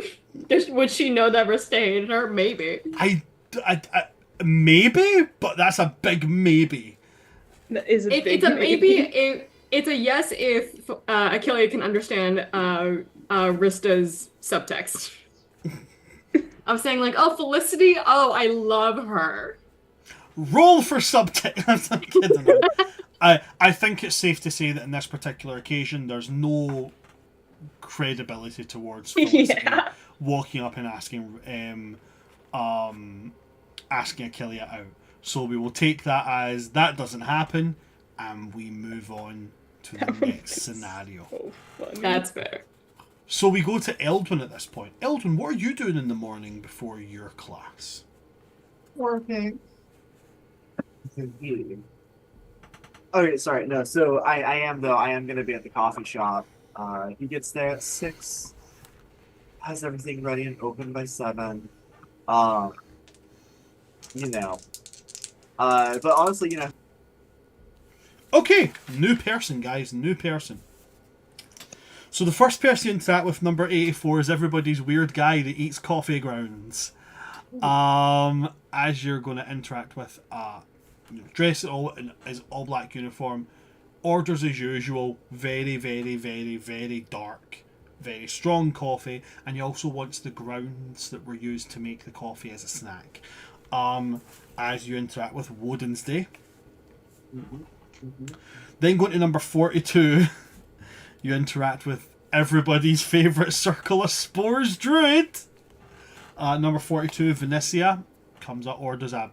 Would she know that Rista hated her? Maybe. I maybe, but that's a big maybe. That is a big It's a maybe. It's a yes if Achillea can understand Rista's subtext. I'm saying like, oh, Felicity, oh, I love her. Roll for subtext. I'm kidding. I think it's safe to say that in this particular occasion, there's no credibility towards Felicity Yeah. walking up and asking Achillea out. So we will take that as that doesn't happen, and we move on to the next scenario. So funny. That's fair. So we go to Eldwin at this point. Eldwin, what are you doing in the morning before your class? Working. Okay, sorry, no. So I am going to be at the coffee shop. He gets there at 6. Has everything ready and open by 7. You know. But honestly, you know. Okay, new person, guys, new person. So the first person you interact with, number 84, is everybody's weird guy that eats coffee grounds. As you're going to interact with, dressed in his all black uniform, orders as usual, very, very, very, very dark, very strong coffee, and he also wants the grounds that were used to make the coffee as a snack. As you interact with Woden's Day. Then going to number 42, you interact with everybody's favourite Circle of Spores druid. Number 42, Venetia, comes up, orders a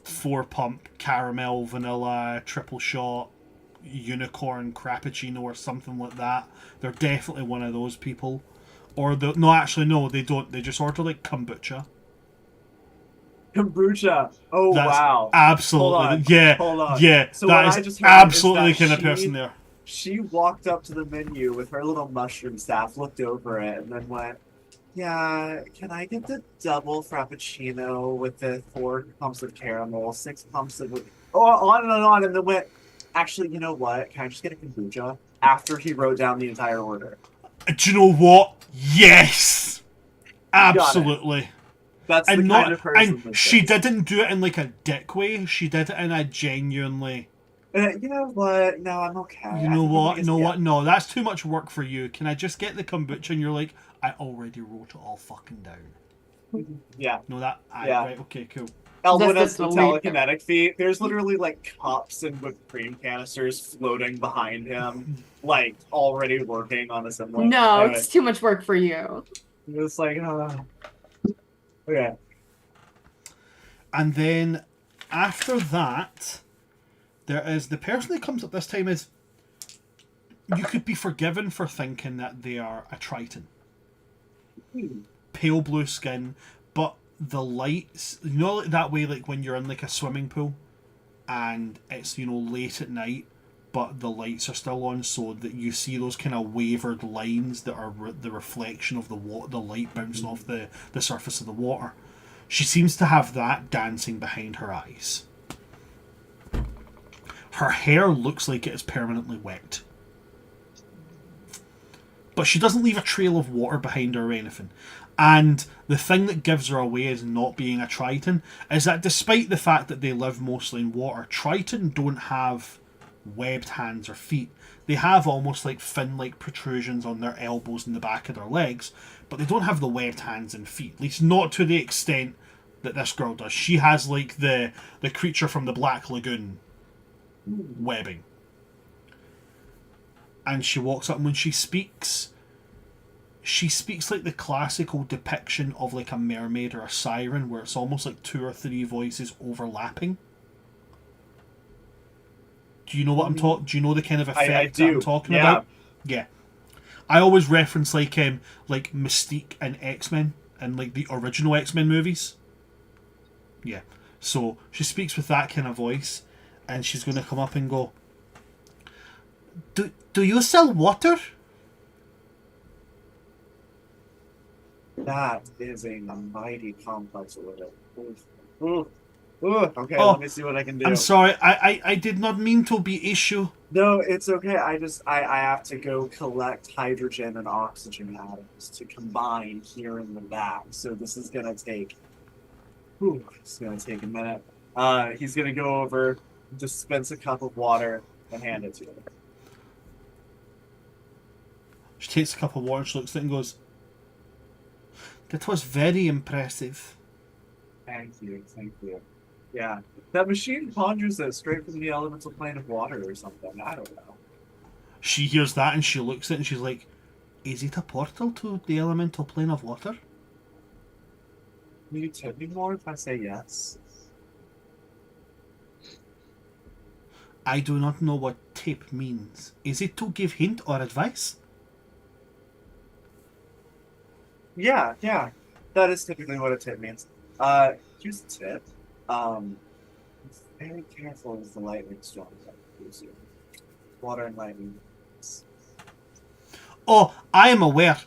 4-pump caramel vanilla triple shot unicorn crappuccino or something like that. They're definitely one of those people. Or no, actually no, they don't. They just order like kombucha. Kombucha. Oh, That's wow. absolutely, Hold on, yeah, hold on. yeah. So what I that just is heard absolutely is the that kind of person there. She walked up to the menu with her little mushroom staff, looked over it, and then went, yeah, can I get the double frappuccino with the 4 pumps of caramel, 6 pumps of... Oh, on, and then went, actually, you know what? Can I just get a kombucha? After he wrote down the entire order. Do you know what? Yes! Absolutely. That's the And kind of person and this she is. didn't do it in like a dick way. She did it in a genuinely, You know what? No, I'm okay. you I know think what? I'm You know gonna- what? No, that's too much work for you. Can I just get the kombucha? And you're like, I already wrote it all fucking down. Yeah. No, that. Yeah. Right, okay, cool. Eldwin That's has the the lead. telekinetic feat. There's literally like cups and whipped cream canisters floating behind him, like already working on assembly. No, Anyway, it's too much work for you. it's like, okay. And then after that, there is the person that comes up this time is. You could be forgiven for thinking that they are a Triton. Pale blue skin, but the lights, you know, like that way, like when you're in like a swimming pool and it's, you know, late at night, but the lights are still on, so that you see those kind of wavered lines that are the reflection of the water, the light bouncing off the surface of the water. She seems to have that dancing behind her eyes. Her hair looks like it is permanently wet. But she doesn't leave a trail of water behind her or anything. And the thing that gives her away as not being a Triton is that despite the fact that they live mostly in water, Triton don't have webbed hands or feet. They have almost like fin-like protrusions on their elbows and the back of their legs, but they don't have the webbed hands and feet. At least not to the extent that this girl does. She has like the creature from the Black Lagoon webbing. And she walks up, and when she speaks, she speaks like the classical depiction of like a mermaid or a siren, where it's almost like 2 or 3 voices overlapping. Do you know what I'm talking? Do you know the kind of effect that I'm talking about? Yeah. I always reference like Mystique and X-Men and like the original X-Men movies. Yeah. So she speaks with that kind of voice, and she's going to come up and go, Do you sell water? That is a mighty complex order. Ooh. Okay, Oh, let me see what I can do. I'm sorry, I did not mean to be issue. No, it's okay. I have to go collect hydrogen and oxygen atoms to combine here in the back. So this is gonna take. It's gonna take a minute. He's gonna go over, dispense a cup of water, and hand it to her. She takes a cup of water, she looks at it and goes, "That was very impressive." Thank you. Yeah, that machine conjures it straight from the elemental plane of water or something. I don't know. She hears that and she looks at it and she's like, "Is it a portal to the elemental plane of water?" Will you tip me more if I say yes? I do not know what tip means. Is it to give hint or advice? Yeah. That is typically what a tip means. Here's a tip. Very careful with the lightning storm that gives you. Water and lightning. Oh, I am aware.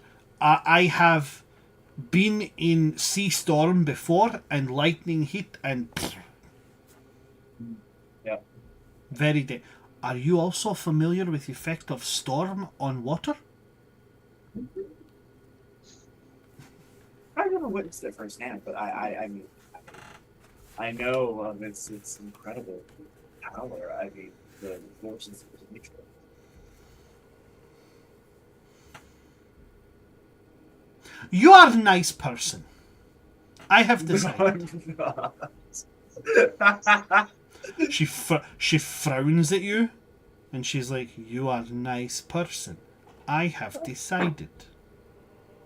I have been in sea storm before, and lightning hit, and Yep. very dead. Are you also familiar with the effect of storm on water? I've never witnessed it firsthand, but I mean, I know of its incredible power. I mean, the forces of nature. You are a nice person. I have decided. She frowns at you, and she's like, "You are a nice person. I have decided."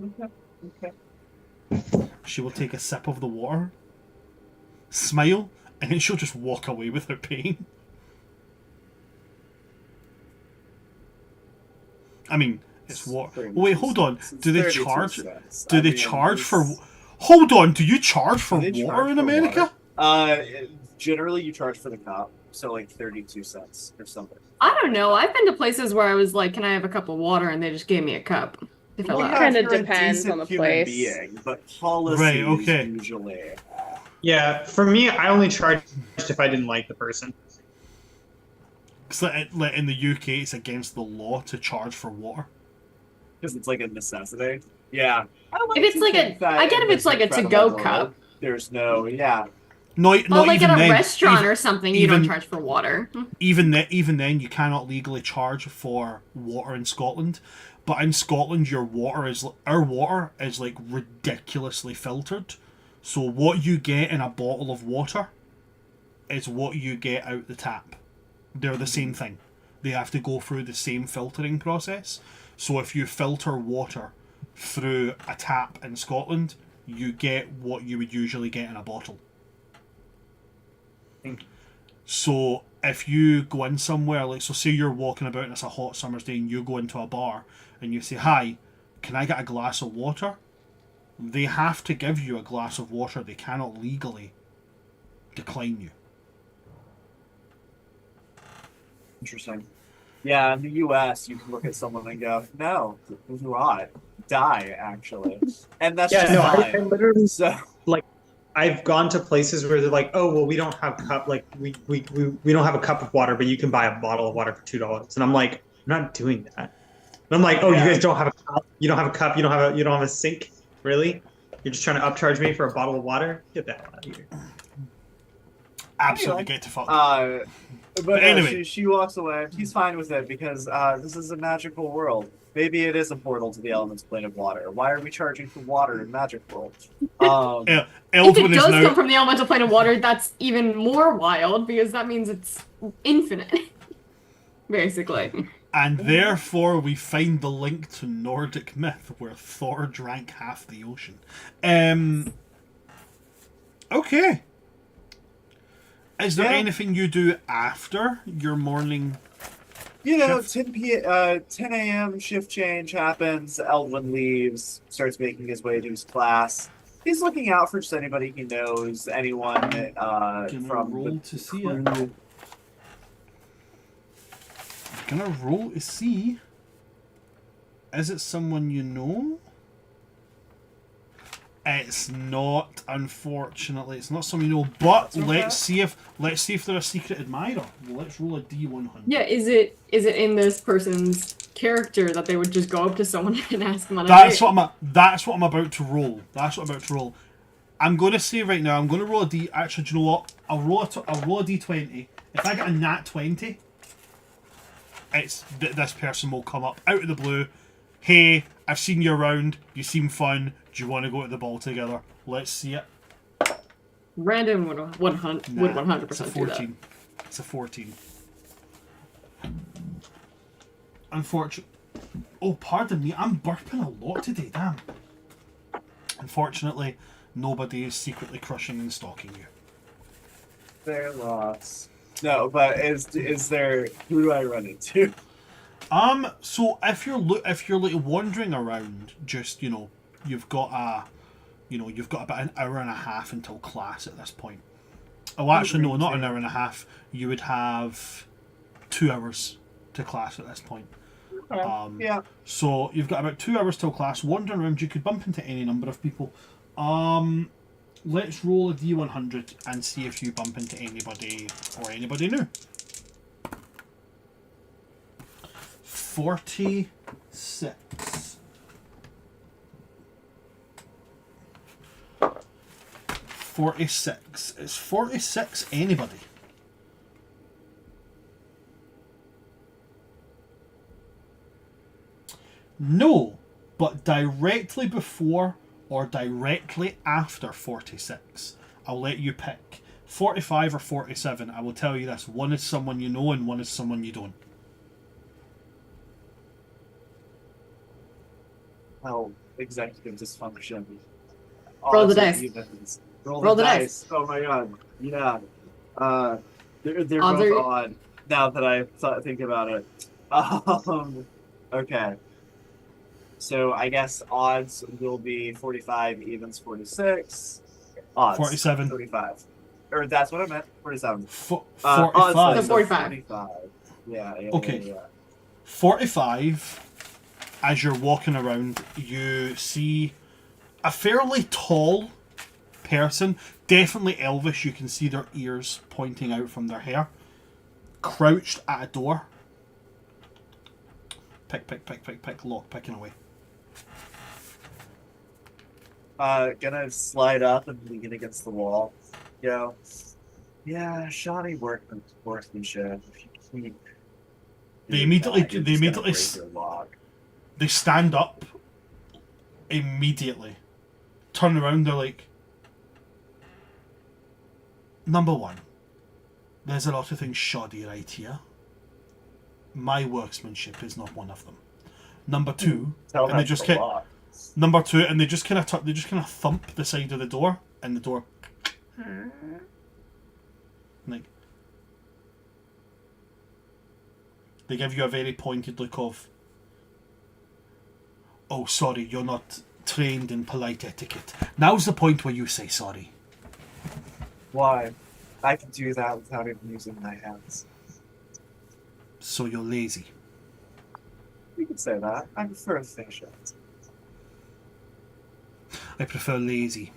Okay. She will take a sip of the water, smile, and then she'll just walk away without paying. I mean, it's water. Oh, wait, hold on. Do they charge? Do they charge for? Hold on. Do you charge for water in America? Generally you charge for the cup, so like 32 cents or something. I don't know. I've been to places where I was like, "Can I have a cup of water?" and they just gave me a cup. If I left. Kinda you're a depends decent on the human place. Being, but policies Right, okay. usually. Yeah, for me, I only charged if I didn't like the person. Because in the UK, it's against the law to charge for water. Because it's like a necessity. Yeah. If it's like I get if it's like a to-go cup. There's no, yeah. Not like even at a then. restaurant or something, you don't charge for water. Even then, you cannot legally charge for water in Scotland. But in Scotland, our water is like ridiculously filtered. So what you get in a bottle of water is what you get out the tap. They're the same thing. They have to go through the same filtering process. So if you filter water through a tap in Scotland, you get what you would usually get in a bottle. So if you go in somewhere, like, so say you're walking about and it's a hot summer's day and you go into a bar and you say, "Hi, can I get a glass of water?" They have to give you a glass of water. They cannot legally decline you. Interesting. Yeah, in the U.S., you can look at someone and go, "No, do I die?" Actually, and that's Yeah, just no, fine. I literally So I've gone to places where they're like, "Oh, well, we don't have cup, like we don't have a cup of water, but you can buy a bottle of water for $2." And I'm like, "I'm not doing that." And I'm like, "Oh, Yeah. you guys don't have a cup? You don't have a cup? You don't have a sink? Really? You're just trying to upcharge me for a bottle of water? Get that out of here." Absolutely, Anyway, get to fuck. but anyway. she walks away. He's fine with it because this is a magical world. Maybe it is a portal to the elements plane of water. Why are we charging for water in Magic World? Eldwin If it is does now. come from the elemental plane of water, that's even more wild because that means it's infinite. Basically. And therefore we find the link to Nordic myth where Thor drank half the ocean. Okay. Is there anything you do after your morning? 10 a.m. shift change happens. Eldwin leaves, starts making his way to his class. He's looking out for just anybody he knows, anyone from roll the to see crew. it. Gonna roll to see. Is it someone you know? It's not, unfortunately. It's not someone you know. But let's see if they're a secret admirer. Let's roll a D100. Yeah, is it in this person's character that they would just go up to someone and ask them on a That's date? what I'm about to roll. I'm going to say right now, I'm going to roll a D. Actually, do you know what? I'll roll a D20. If I get a nat 20, this person will come up out of the blue. Hey, I've seen you around. You seem fun. Do you want to go to the ball together? Let's see it. Random would 100% it's a do 14. It's a 14. Unfortunately. Oh, pardon me. I'm burping a lot today. Damn. Unfortunately, nobody is secretly crushing and stalking you. Their loss. No, but is there? Who do I run into? So if you're like wandering around, just you've got about an hour and a half until class at this point. Oh, actually, no, not an hour and a half. You would have 2 hours to class at this point. Yeah. So you've got about 2 hours till class. Wandering around, you could bump into any number of people. Let's roll a D100 and see if you bump into anybody or anybody new. 46. 46. Is 46 anybody? No, but directly before or directly after 46. I'll let you pick. 45 or 47. I will tell you this. One is someone you know and one is someone you don't. Oh, executive dysfunction. Roll the Odds dice. are evens. Roll Roll the the dice. Oh my god. Yeah. They're Odds both are- odd now that I think about it. Okay. So I guess odds will be 45, evens 46. Odds 47. 45. Or that's what I meant. 47. 45. Odds, So 45. 45. Yeah. Okay. Yeah. 45, as you're walking around, you see a fairly tall person, definitely elvish. You can see their ears pointing out from their hair, crouched at a door. Pick, lock, picking away. Gonna slide up and lean against the wall. Yeah, shoddy workmanship. If you keep They doing immediately- that, you're they just gonna immediately break your lock. They stand up immediately, turn around, they're like, number one, there's a lot of things shoddy right here. My workmanship is not one of them. Number two, Tell and they that just to the kind lock. number two, and they just kind of thump the side of the door, and the door, like, they give you a very pointed look of, oh, sorry, you're not trained in polite etiquette. Now's the point where you say sorry. Why? I can do that without even using my hands. So you're lazy. You can say that. I prefer efficient. I prefer lazy.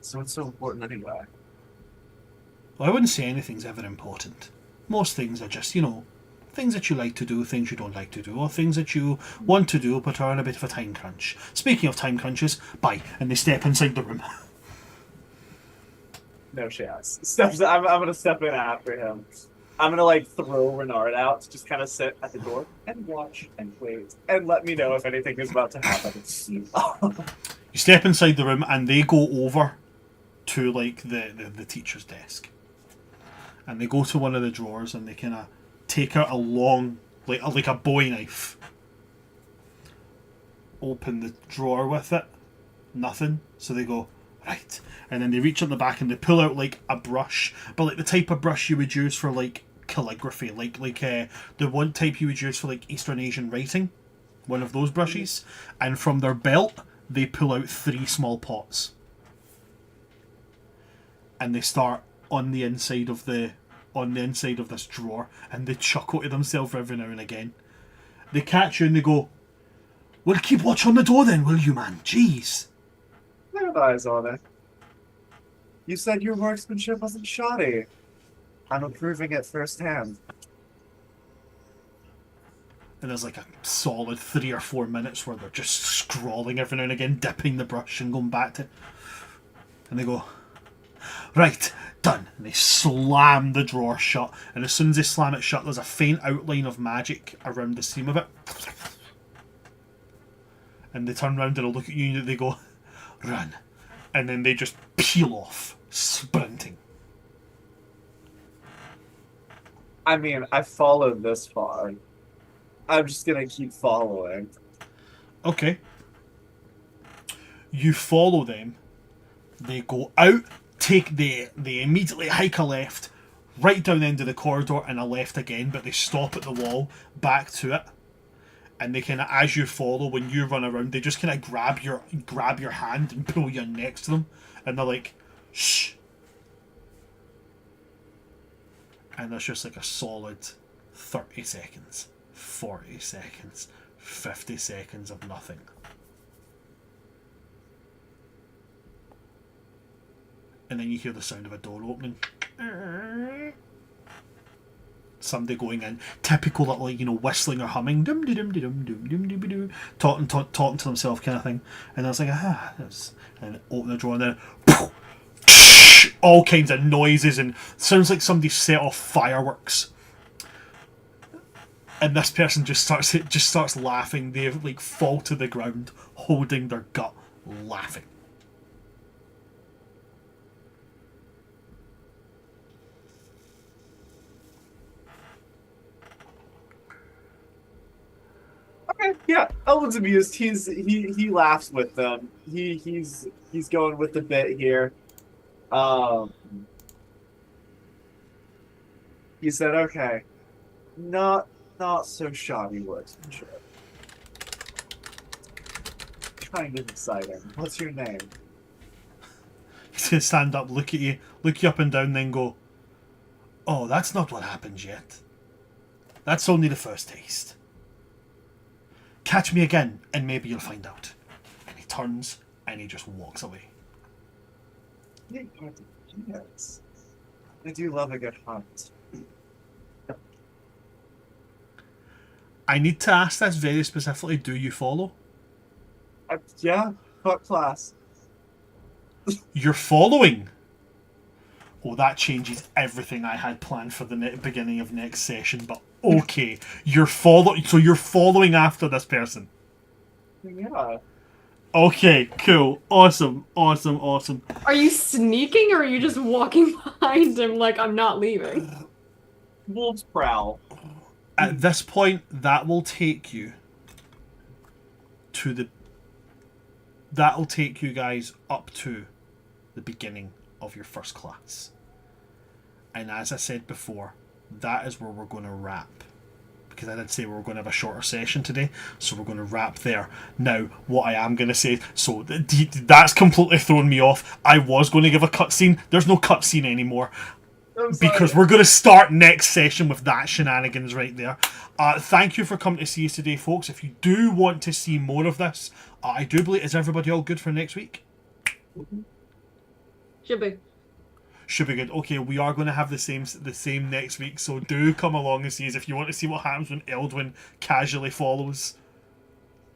So it's so important anyway. Well, I wouldn't say anything's ever important. Most things are just, things that you like to do, things you don't like to do, or things that you want to do but are on a bit of a time crunch. Speaking of time crunches, bye, and they step inside the room. No chance. I'm gonna step in after him. I'm gonna throw Renard out to just kind of sit at the door and watch and wait and let me know if anything is about to happen. You step inside the room and they go over to the teacher's desk. and they go to one of the drawers and they kind of take out a long, like a bowie knife. Open the drawer with it. Nothing. So they go, right. And then they reach on the back and they pull out like a brush, but like the type of brush you would use for like calligraphy, like the one type you would use for like Eastern Asian writing, one of those brushes. And from their belt, they pull out 3 small pots. And they start on the inside of this drawer, and they chuckle to themselves every now and again. They catch you and they go, "Well, keep watch on the door then, will you, man? Jeez." I have eyes on it. You said your marksmanship wasn't shoddy. I'm approving it firsthand. And there's like a solid 3 or 4 minutes where they're just scrawling every now and again, dipping the brush and going back to it. And they go, "Right, done." And they slam the drawer shut. And as soon as they slam it shut, there's a faint outline of magic around the seam of it. And they turn around and they'll look at you and they go, "Run." And then they just peel off, sprinting. I mean, I followed this far. I'm just gonna keep following. Okay. You follow them. They go out, they immediately hike a left, right down the end of the corridor and a left again, but they stop at the wall, back to it. And they kind of, as you follow, when you run around, they just kind of grab your hand and pull you next to them. And they're like, "Shh." And there's just like a solid 30 seconds, 40 seconds, 50 seconds of nothing. And then you hear the sound of a door opening. Somebody going in, typical little, you know, whistling or humming, dum dum dum dum dum dum dum dum, talking to themselves, kind of thing. And I was like, and open the drawer, and then all kinds of noises, and sounds like somebody set off fireworks. And this person just starts laughing. They like fall to the ground, holding their gut, laughing. Okay, yeah, Eldwin's amused. He laughs with them. He's going with the bit here. He said, "Okay, not so shoddy workmanship. Kind of exciting. What's your name?" He's gonna stand up, look you up and down, then go, "Oh, that's not what happens yet. That's only the first taste. Catch me again, and maybe you'll find out." And he turns, and he just walks away. Yes. I do love a good hunt. I need to ask this very specifically, do you follow? Yeah, what class? You're following? Oh, that changes everything I had planned for the beginning of next session, but okay. You're following after this person. Yeah. Okay, cool. Awesome. Are you sneaking or are you just walking behind him like I'm not leaving? Wolf's prowl. At this point, that will take you to that'll take you guys up to the beginning of your first class. And as I said before, that is where we're going to wrap. Because I did say we were going to have a shorter session today, so we're going to wrap there. Now, what I am going to say, so that's completely thrown me off. I was going to give a cutscene. There's no cutscene anymore. Because we're going to start next session with that shenanigans right there. Thank you for coming to see us today, folks. If you do want to see more of this, I do believe, is everybody all good for next week? Should be. Should be good. Okay, we are going to have the same next week, so do come along and see us if you want to see what happens when Eldwin casually follows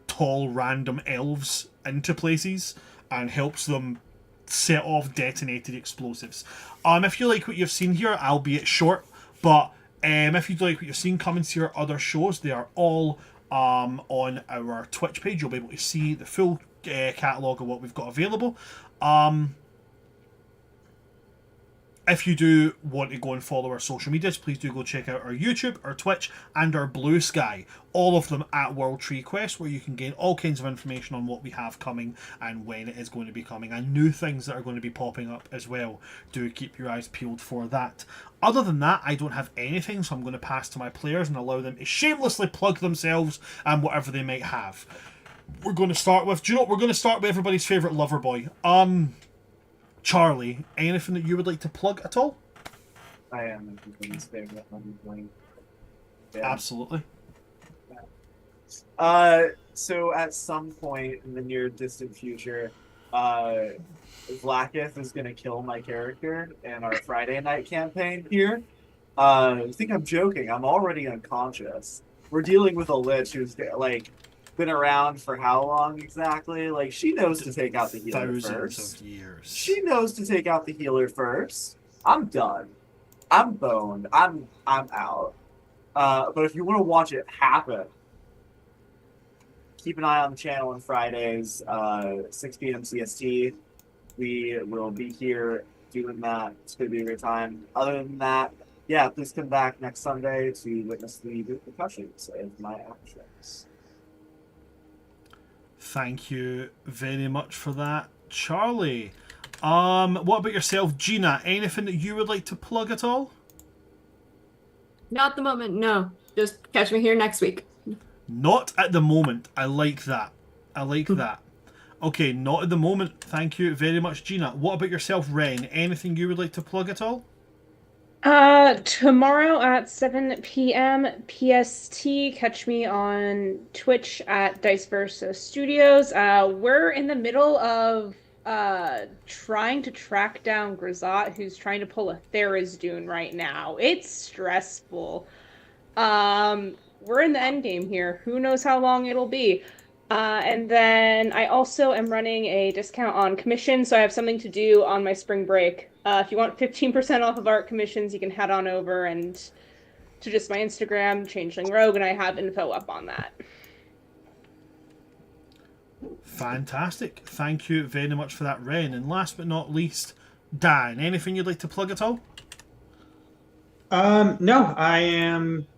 tall random elves into places and helps them set off detonated explosives. If you like what you've seen here, albeit short, but if you like what you've seen, come and see our other shows. They are all on our Twitch page. You'll be able to see the full catalogue of what we've got available. If you do want to go and follow our social medias, please do go check out our YouTube, our Twitch, and our Blue Sky. All of them at World Tree Quest, where you can gain all kinds of information on what we have coming and when it is going to be coming, and new things that are going to be popping up as well. Do keep your eyes peeled for that. Other than that, I don't have anything, so I'm going to pass to my players and allow them to shamelessly plug themselves and whatever they might have. We're going to start with, do you know what? We're going to start with everybody's favourite lover boy. Charlie, anything that you would like to plug at all? I am everybody's favorite one. Yeah. Absolutely. So at some point in the near distant future, Vlaakith is gonna kill my character in our Friday night campaign here. I think I'm joking. I'm already unconscious. We're dealing with a lich who's like been around for how long exactly? Like, she knows to take out the healer Thousands first. of years. She knows to take out the healer first. I'm done. I'm boned. I'm out. But if you want to watch it happen, keep an eye on the channel on Fridays, 6 p.m. CST. We will be here doing that. It's going to be a great time. Other than that, yeah, please come back next Sunday to witness the repercussions of my actions. Thank you very much for that, Charlie. What about yourself, Gina? Anything that you would like to plug at all? Not at the moment, no. Just catch me here next week. Not at the moment. I like that. I like that. Okay, not at the moment. Thank you very much, Gina. What about yourself, Ren? Anything you would like to plug at all? Tomorrow at 7 p.m. PST, catch me on Twitch at Dice Versa Studios. We're in the middle of trying to track down Grisat, who's trying to pull a Tharizdun right now. It's stressful. We're in the end game here. Who knows how long it'll be. And then I also am running a discount on commission, so I have something to do on my spring break. If you want 15% off of art commissions, you can head on over and to just my Instagram, Changeling Rogue, and I have info up on that. Fantastic. Thank you very much for that, Ren. And last but not least, Dan, anything you'd like to plug at all? No, I am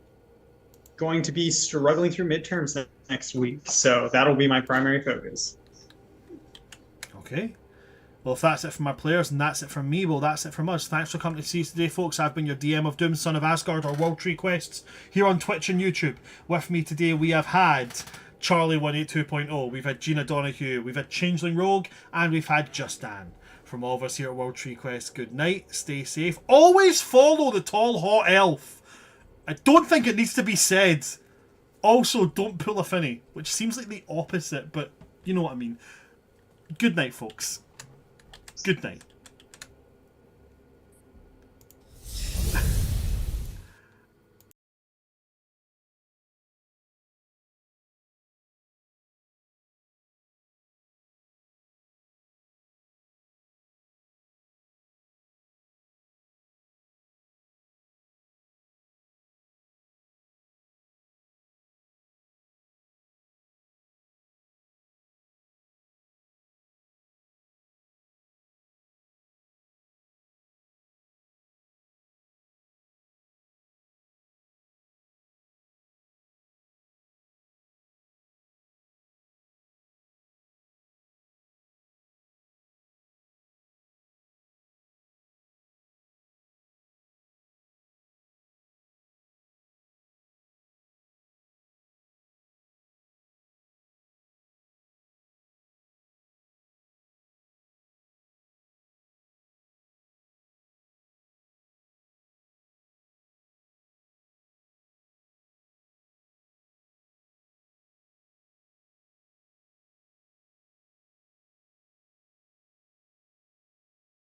going to be struggling through midterms next week, so that'll be my primary focus. Okay. Well, if that's it from our players and that's it from me, well, that's it from us. Thanks for coming to see us today, folks. I've been your DM of Doom, Son of Asgard, or World Tree Quests, here on Twitch and YouTube. With me today, we have had Charlie 182.0, we've had Gina Donahue, we've had Changeling Rogue, and we've had Just Dan. From all of us here at World Tree Quest, good night, stay safe. Always follow the tall, hot elf. I don't think it needs to be said. Also, don't pull a finny, which seems like the opposite, but you know what I mean. Good night, folks. Good night.